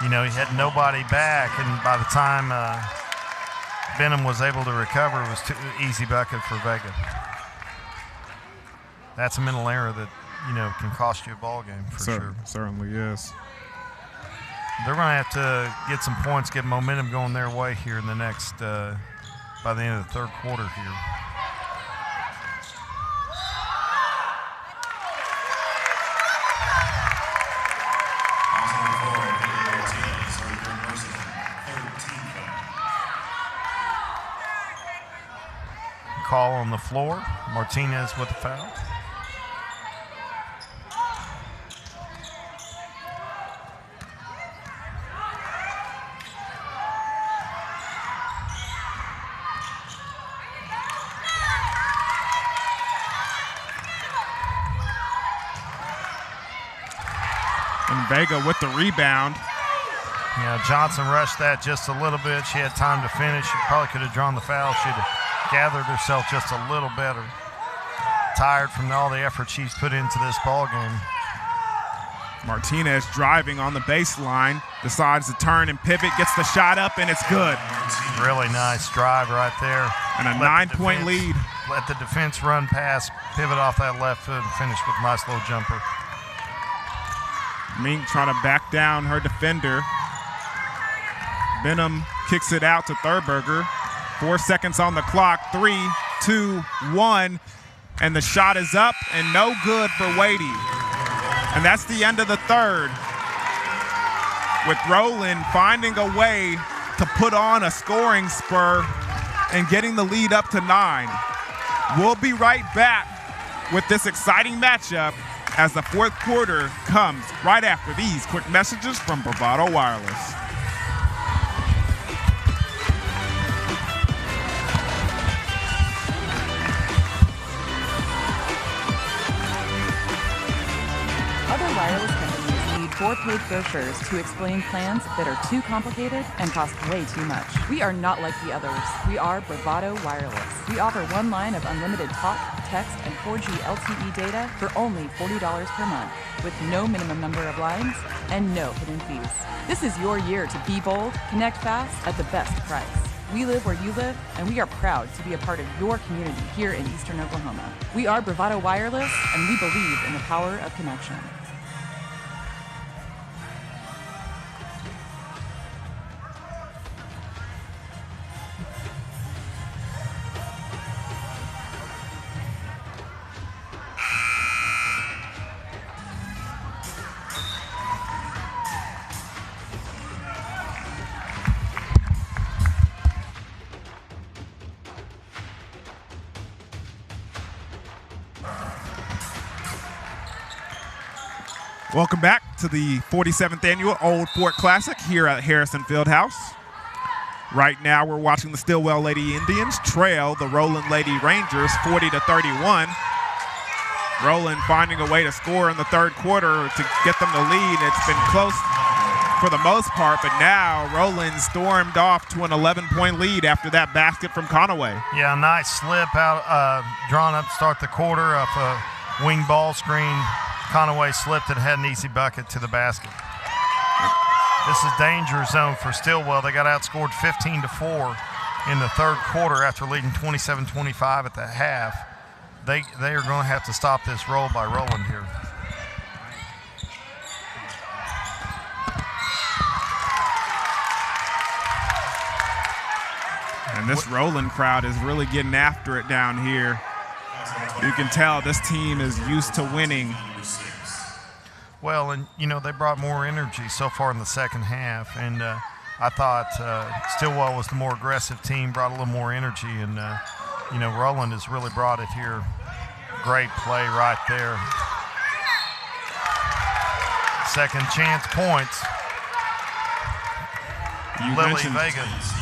he had nobody back. And by the time Benham was able to recover, it was too easy bucket for Vega. That's a mental error that, can cost you a ball game for sure. Certainly is. They're going to have to get some points, get momentum going their way here in the next, by the end of the third quarter here. Call on the floor. Martinez with the foul. And Vega with the rebound. Yeah, Johnson rushed that just a little bit. She had time to finish. She probably could have drawn the foul. She'd have gathered herself just a little better. Tired from all the effort she's put into this ball game. Martinez driving on the baseline, decides to turn and pivot, gets the shot up, and it's good. Really nice drive right there. And a 9-point lead. Let the defense run past, pivot off that left foot, and finish with a nice little jumper. Mink trying to back down her defender. Benham kicks it out to Thurberger. 4 seconds on the clock. 3, 2, 1. And the shot is up and no good for Wadey. And that's the end of the third, with Roland finding a way to put on a scoring spur and getting the lead up to 9. We'll be right back with this exciting matchup as the fourth quarter comes right after these quick messages from Bravado Wireless. Other wireless companies need 4-page brochures to explain plans that are too complicated and cost way too much. We are not like the others. We are Bravado Wireless. We offer one line of unlimited talk, text, and 4G LTE data for only $40 per month, with no minimum number of lines and no hidden fees. This is your year to be bold, connect fast at the best price. We live where you live, and we are proud to be a part of your community here in Eastern Oklahoma. We are Bravado Wireless, and we believe in the power of connection. Welcome back to the 47th annual Old Fort Classic here at Harrison Fieldhouse. Right now we're watching the Stilwell Lady Indians trail the Roland Lady Rangers 40-31. Roland finding a way to score in the third quarter to get them the lead. It's been close for the most part, but now Roland stormed off to an 11-point lead after that basket from Conaway. Yeah, nice slip out, drawn up to start the quarter off a wing ball screen. Conaway slipped and had an easy bucket to the basket. This is danger zone for Stilwell. They got outscored 15-4 in the third quarter after leading 27-25 at the half. They are going to have to stop this roll by Roland here. And this Roland crowd is really getting after it down here. You can tell this team is used to winning. Well, and, you know, they brought more energy so far in the second half, and I thought Stilwell was the more aggressive team, brought a little more energy, and, you know, Roland has really brought it here. Great play right there. Second chance points.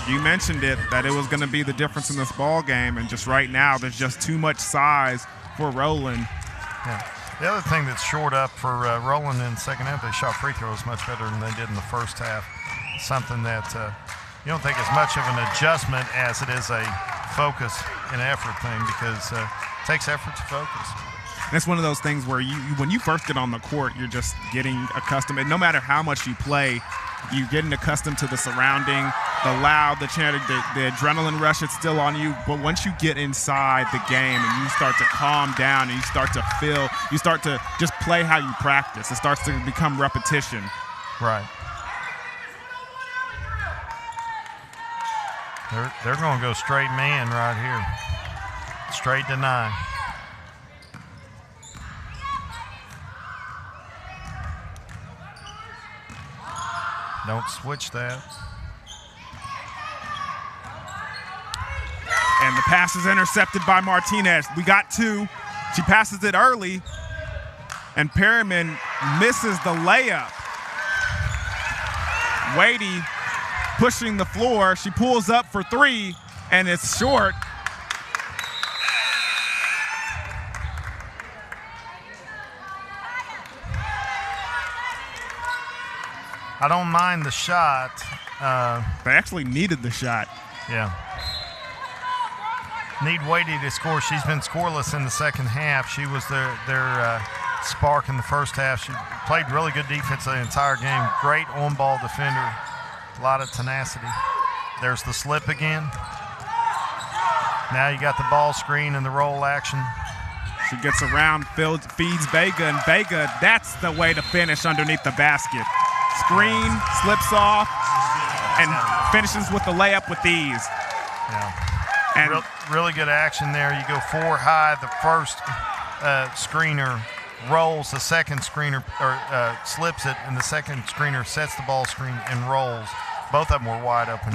You mentioned it, that it was going to be the difference in this ball game, and just right now there's just too much size for Roland. Yeah. The other thing that's shored up for Roland in the second half, they shot free throws much better than they did in the first half. Something that you don't think is much of an adjustment as it is a focus and effort thing, because it takes effort to focus. And it's one of those things where when you first get on the court, you're just getting accustomed. And no matter how much you play, you're getting accustomed to the surrounding, the loud, the chanting, the adrenaline rush. It's still on you. But once you get inside the game and you start to calm down and you start to feel, you start to just play how you practice. It starts to become repetition. Right. They're going to go straight man right here. Straight to 9. Don't switch that. And the pass is intercepted by Martinez. We got 2. She passes it early, and Perryman misses the layup. Wadey pushing the floor. She pulls up for 3, and it's short. I don't mind the shot. They actually needed the shot. Yeah. Need Wadey to score. She's been scoreless in the second half. She was their spark in the first half. She played really good defense the entire game. Great on-ball defender. A lot of tenacity. There's the slip again. Now you got the ball screen and the roll action. She gets around, feeds Vega, and Vega, that's the way to finish underneath the basket. Screen, slips off, and finishes with the layup with ease. Yeah. And really good action there. You go 4 high. The first screener rolls, the second screener slips it, and the second screener sets the ball screen and rolls. Both of them were wide open.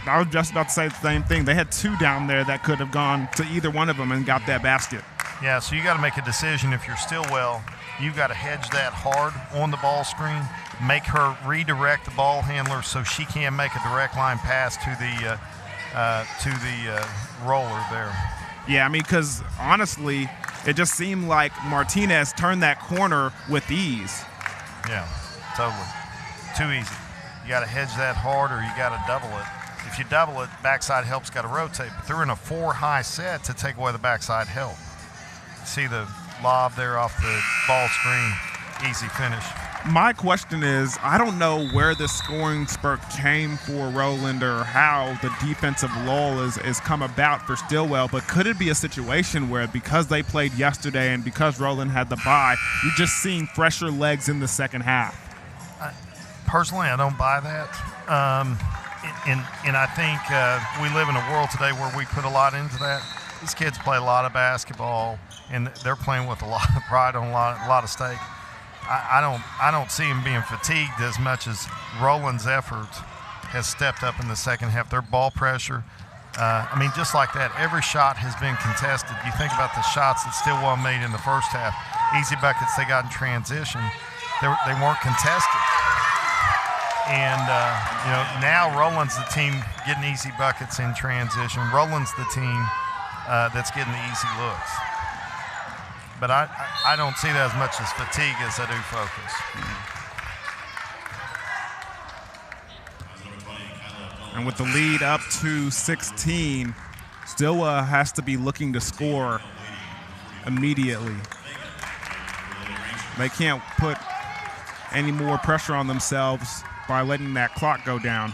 I was just about to say the same thing. They had 2 down there that could have gone to either one of them and got that basket. Yeah, so you got to make a decision. If you're Stillwell, you got to hedge that hard on the ball screen, make her redirect the ball handler so she can't make a direct line pass to the roller there. Yeah, I mean, because honestly, it just seemed like Martinez turned that corner with ease. Yeah, totally. Too easy. You got to hedge that hard or you got to double it. If you double it, backside help's got to rotate. But they're in a 4-high set to take away the backside help. See the lob there off the ball screen. Easy finish. My question is, I don't know where the scoring spurt came for Roland or how the defensive lull is come about for Stillwell, but could it be a situation where because they played yesterday and because Roland had the bye, you're just seeing fresher legs in the second half? Personally, I don't buy that. And I think we live in a world today where we put a lot into that. These kids play a lot of basketball, and they're playing with a lot of pride on a lot of stake. I don't see them being fatigued as much as Roland's effort has stepped up in the second half. Their ball pressure, just like that, every shot has been contested. You think about the shots that Stillwell made in the first half, easy buckets they got in transition, they weren't contested. And, now Roland's the team getting easy buckets in transition. Roland's the team that's getting the easy looks. But I don't see that as much as fatigue as I do focus. And with the lead up to 16, Stillwell has to be looking to score immediately. They can't put any more pressure on themselves by letting that clock go down.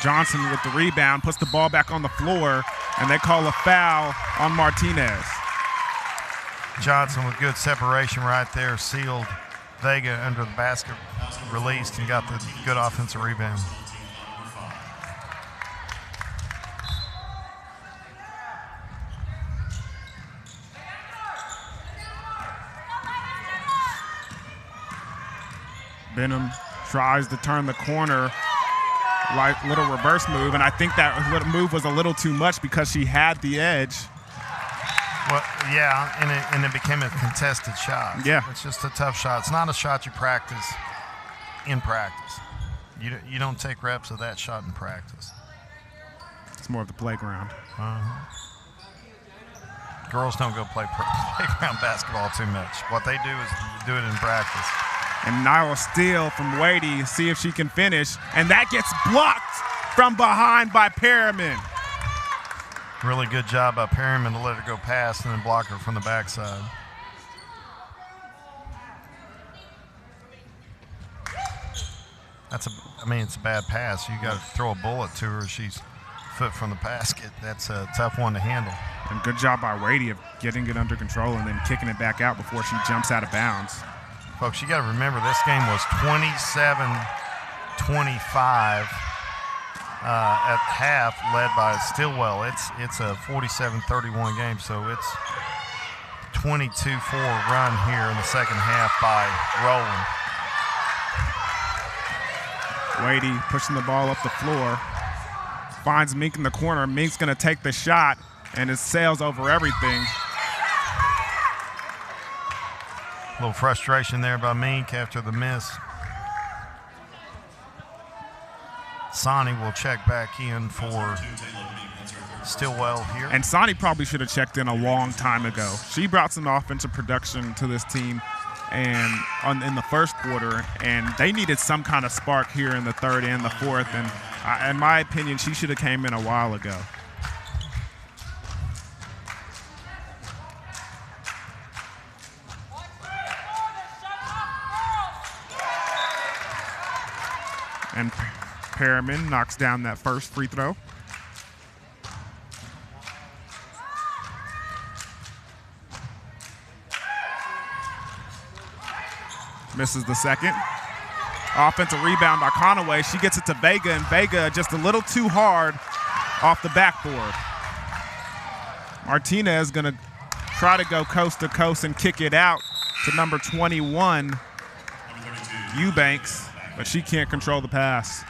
Johnson with the rebound, puts the ball back on the floor, and they call a foul on Martinez. Johnson with good separation right there, sealed Vega under the basket, released, and got the good offensive rebound. Benham tries to turn the corner, like little reverse move, and I think that little move was a little too much because she had the edge. Well, yeah, and it became a contested shot. Yeah. It's just a tough shot. It's not a shot you practice in practice. You don't take reps of that shot in practice. It's more of the playground. Girls don't go play playground basketball too much. What they do is do it in practice. And Nyla steal from Wadey, see if she can finish, and that gets blocked from behind by Perriman. Really good job by Perriman to let her go past and then block her from the backside. It's a bad pass. You got to throw a bullet to her. She's foot from the basket. That's a tough one to handle. And good job by Wadey of getting it under control and then kicking it back out before she jumps out of bounds. Folks, you got to remember this game was 27-25 at half, led by Stillwell. It's a 47-31 game, so it's 22-4 run here in the second half by Roland. Wadey pushing the ball up the floor, finds Mink in the corner. Mink's going to take the shot, and it sails over everything. A little frustration there by Mink after the miss. Sonny will check back in for Stillwell here. And Sonny probably should have checked in a long time ago. She brought some offensive production to this team and in the first quarter, and they needed some kind of spark here in the third and the fourth. And in my opinion, she should have came in a while ago. And Perriman knocks down that first free throw. Misses the second. Offensive rebound by Conaway. She gets it to Vega, and Vega just a little too hard off the backboard. Martinez going to try to go coast to coast and kick it out to number 21, Eubanks, but she can't control the pass.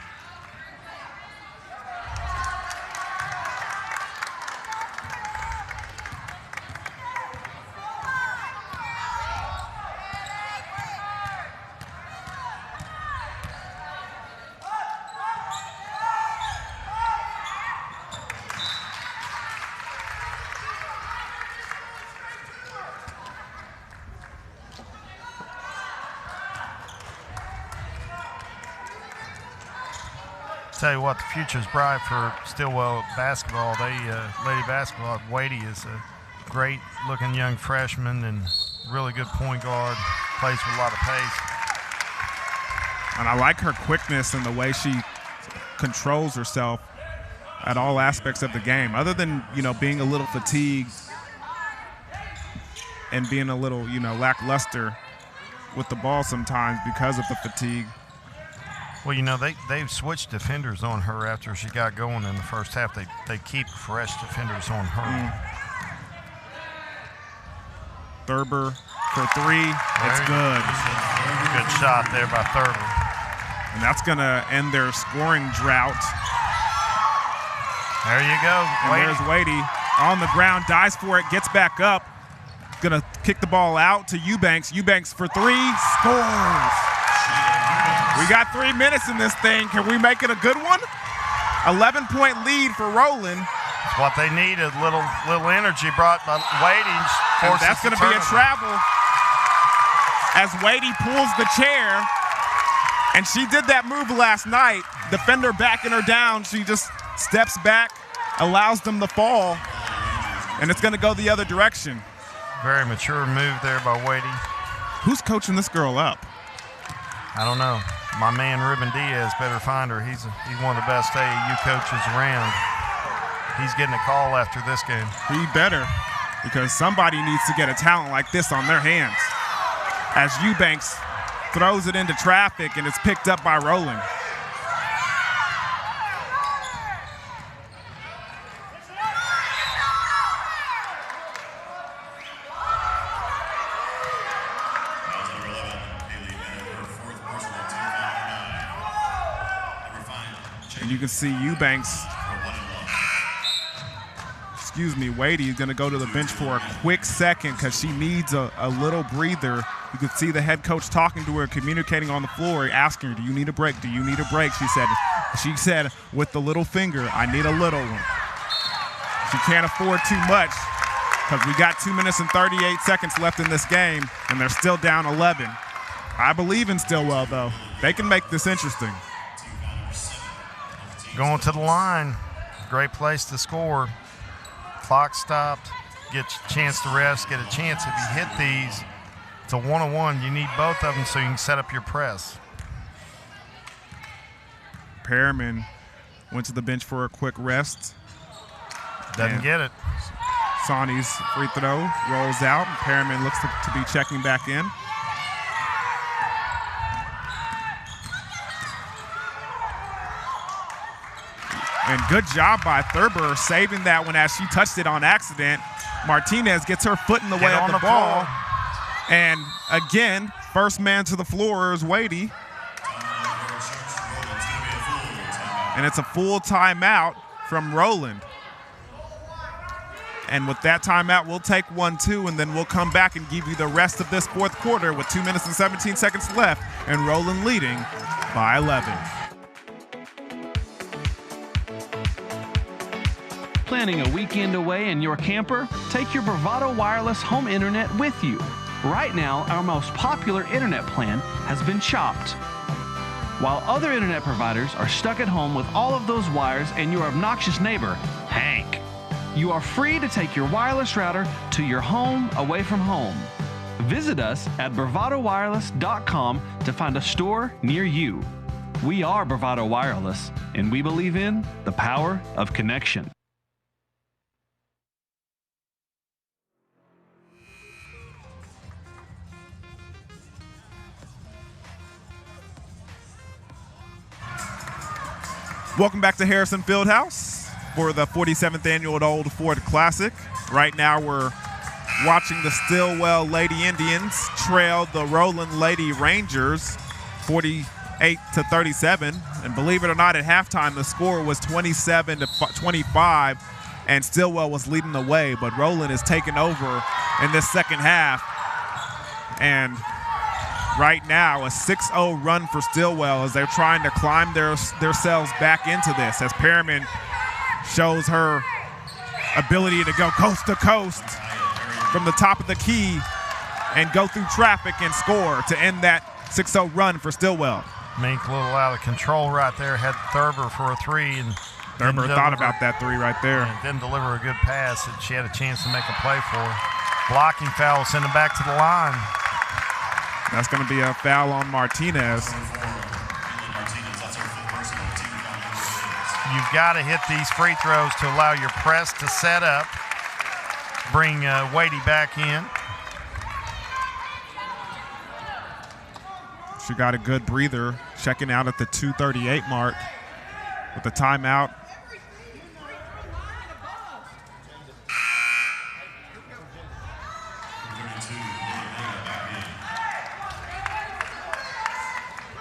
Tell you what, the future's bright for Stillwell basketball. Lady basketball, Wadey is a great-looking young freshman and really good point guard, plays with a lot of pace. And I like her quickness and the way she controls herself at all aspects of the game. Other than, being a little fatigued and being a little, lackluster with the ball sometimes because of the fatigue. Well, they've switched defenders on her after she got going in the first half. They keep fresh defenders on her. Thurber for three. It's good. Good shot there by Thurber. And that's going to end their scoring drought. There you go. And there's Wadey on the ground, dives for it, gets back up. Going to kick the ball out to Eubanks. Eubanks for three, scores. We got 3 minutes in this thing. Can we make it a good one? 11-point lead for Roland. That's what they need, a little energy brought by Wadey. And that's going to be a travel as Wadey pulls the chair. And she did that move last night. Defender backing her down. She just steps back, allows them to fall, and it's going to go the other direction. Very mature move there by Wadey. Who's coaching this girl up? I don't know. My man Ruben Diaz better find her. He's one of the best AAU coaches around. He's getting a call after this game. He better, because somebody needs to get a talent like this on their hands. As Eubanks throws it into traffic and it's picked up by Roland. And you can see Eubanks, Wadey is going to go to the bench for a quick second because she needs a little breather. You can see the head coach talking to her, communicating on the floor, asking her, do you need a break? Do you need a break? She said with the little finger, I need a little one. She can't afford too much because we got 2 minutes and 38 seconds left in this game, and they're still down 11. I believe in Stillwell, though. They can make this interesting. Going to the line, great place to score. Clock stopped, get a chance to rest, get a chance if you hit these. It's a one-on-one. You need both of them so you can set up your press. Perriman went to the bench for a quick rest. Doesn't get it. Sonny's free throw rolls out. Perriman looks to be checking back in. And good job by Thurber saving that one as she touched it on accident. Martinez gets her foot in the way of the ball. And again, first man to the floor is Wadey. And it's a full timeout from Roland. And with that timeout, we'll take 1-2, and then we'll come back and give you the rest of this fourth quarter with 2 minutes and 17 seconds left, and Roland leading by 11. Planning a weekend away in your camper? Take your Bravado Wireless home internet with you. Right now, our most popular internet plan has been chopped. While other internet providers are stuck at home with all of those wires and your obnoxious neighbor, Hank, you are free to take your wireless router to your home away from home. Visit us at bravadowireless.com to find a store near you. We are Bravado Wireless, and we believe in the power of connection. Welcome back to Harrison Fieldhouse for the 47th Annual Old Ford Classic. Right now we're watching the Stillwell Lady Indians trail the Roland Lady Rangers 48-37. And believe it or not, at halftime the score was 27-25, and Stillwell was leading the way, but Roland is taking over in this second half. And right now, a 6-0 run for Stillwell as they're trying to climb themselves back into this, as Perriman shows her ability to go coast to coast from the top of the key and go through traffic and score to end that 6-0 run for Stillwell. Mink a little out of control right there, had Thurber for a three, and Thurber thought about that three right there. And didn't deliver a good pass that she had a chance to make a play for. Blocking foul, send him back to the line. That's going to be a foul on Martinez. You've got to hit these free throws to allow your press to set up. Bring Wadey back in. She got a good breather, checking out at the 2:38 mark with the timeout.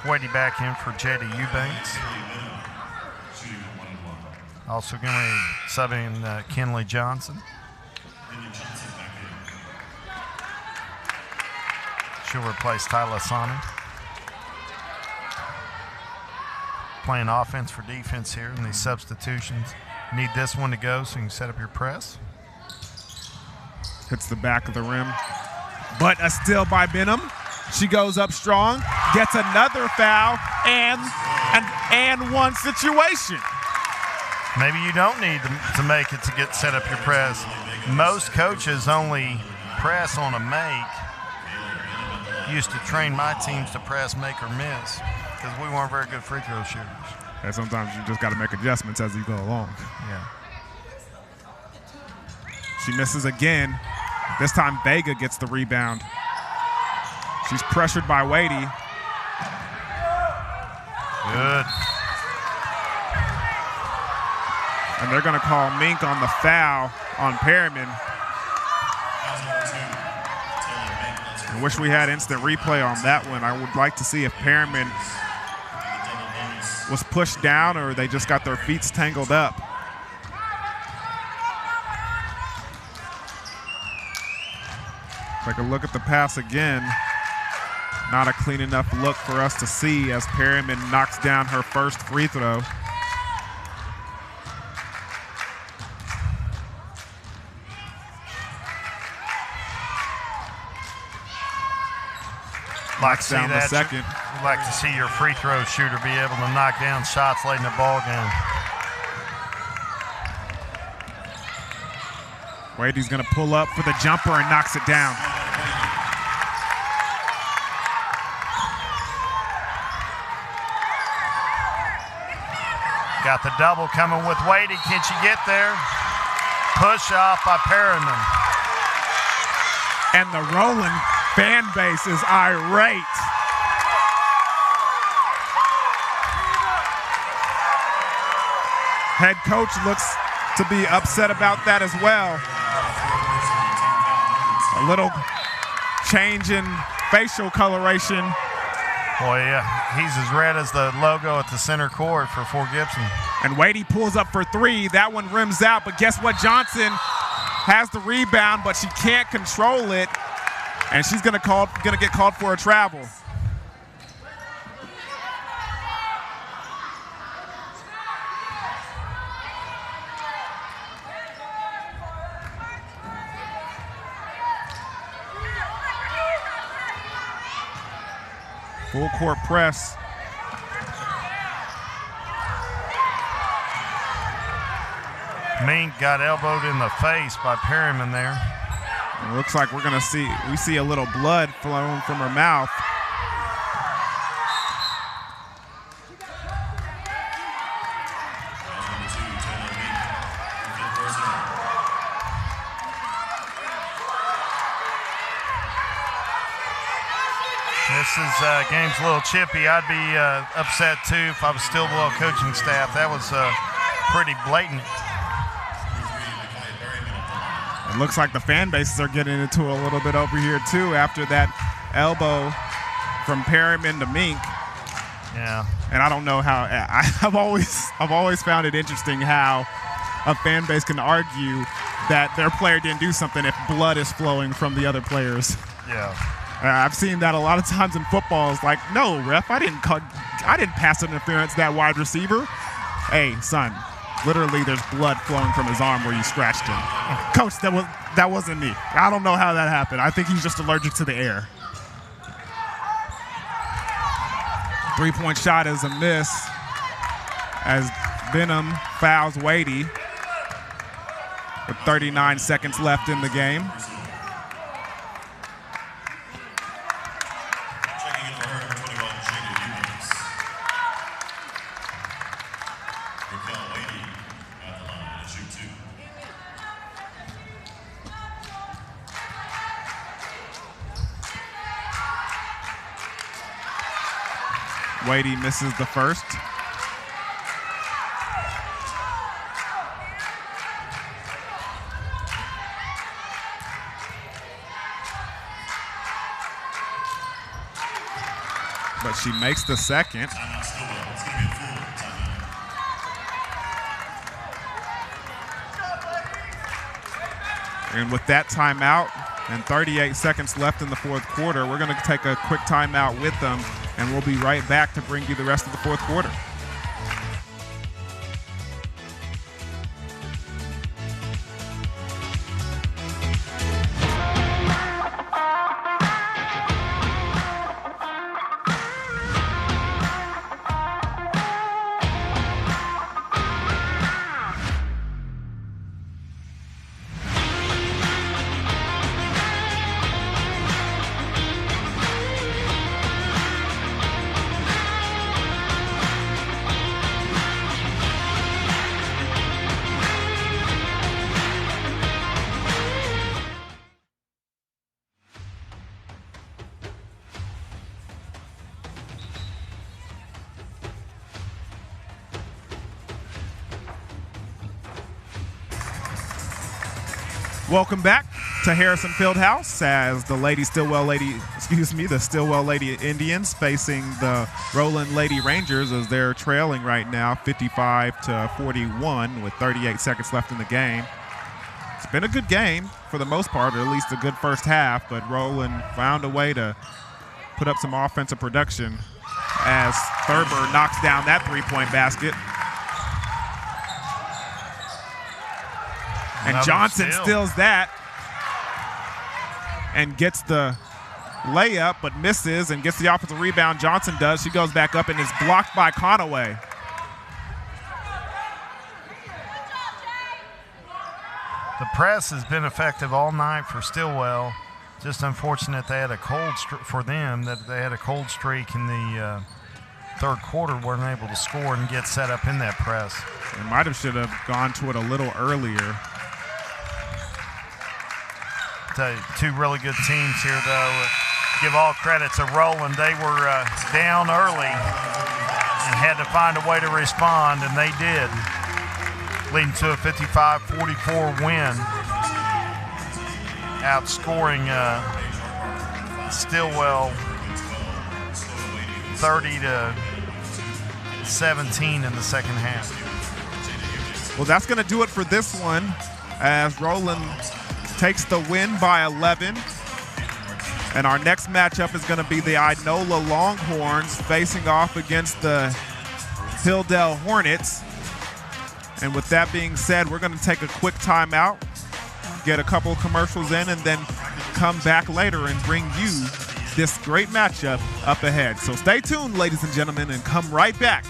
Wadey back in for Jetty Eubanks. Also going to be subbing Kenley Johnson. She'll replace Tyler Sonny. Playing offense for defense here in these substitutions. Need this one to go so you can set up your press. Hits the back of the rim, but a steal by Benham. She goes up strong, gets another foul, and an and one situation. Maybe you don't need to make it to get set up your press. Most coaches only press on a make. Used to train my teams to press, make, or miss because we weren't very good free throw shooters. And sometimes you just got to make adjustments as you go along. Yeah. She misses again. This time Vega gets the rebound. She's pressured by Wadey. Good. And they're going to call Mink on the foul on Perriman. I wish we had instant replay on that one. I would like to see if Perriman was pushed down or they just got their feet tangled up. Take a look at the pass again. Not a clean enough look for us to see as Perriman knocks down her first free throw. Knocks down the second. We'd like to see your free throw shooter be able to knock down shots late in the ball game. Wadey's going to pull up for the jumper and knocks it down. Got the double coming with Wadey. Can she get there? Push off by Perriman. And the Roland fan base is irate. Head coach looks to be upset about that as well. A little change in facial coloration. Boy, yeah, he's as red as the logo at the center court for Fort Gibson. And Wadey pulls up for three. That one rims out, but guess what? Johnson has the rebound, but she can't control it, and she's gonna get called for a travel. Full court press. Mink got elbowed in the face by Perryman there. It looks like we see a little blood flowing from her mouth. This game's a little chippy. I'd be upset too if I was Stillwell coaching staff. That was pretty blatant. It looks like the fan bases are getting into a little bit over here too after that elbow from Perryman to Mink. Yeah. And I don't know how. I've always found it interesting how a fan base can argue that their player didn't do something if blood is flowing from the other players. Yeah. I've seen that a lot of times in football. It's like, no, ref, I didn't pass interference to that wide receiver. Hey, son, literally there's blood flowing from his arm where you scratched him. Coach, that wasn't me. I don't know how that happened. I think he's just allergic to the air. Three-point shot is a miss as Benham fouls Wadey with 39 seconds left in the game. Wadey misses the first. But she makes the second. And with that timeout and 38 seconds left in the fourth quarter, we're going to take a quick timeout with them, and we'll be right back to bring you the rest of the fourth quarter. Welcome back to Harrison Fieldhouse as the Stillwell Lady Indians facing the Roland Lady Rangers as they're trailing right now 55-41 with 38 seconds left in the game. It's been a good game for the most part, or at least a good first half, but Roland found a way to put up some offensive production as Thurber knocks down that three-point basket. And Johnson steals that and gets the layup, but misses and gets the offensive rebound. Johnson does. She goes back up and is blocked by Conaway. The press has been effective all night for Stillwell. Just unfortunate they had a cold for them that they had a cold streak in the third quarter, weren't able to score and get set up in that press. They might have should have gone to it a little earlier. Two really good teams here, though. Give all credit to Roland. They were down early and had to find a way to respond, and they did, leading to a 55-44 win, outscoring Stillwell 30-17 in the second half. Well, that's going to do it for this one as Roland takes the win by 11. And our next matchup is going to be the Inola Longhorns facing off against the Hilldale Hornets. And with that being said, we're going to take a quick timeout, get a couple of commercials in, and then come back later and bring you this great matchup up ahead. So stay tuned, ladies and gentlemen, and come right back.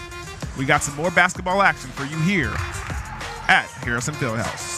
We got some more basketball action for you here at Harrison Fieldhouse.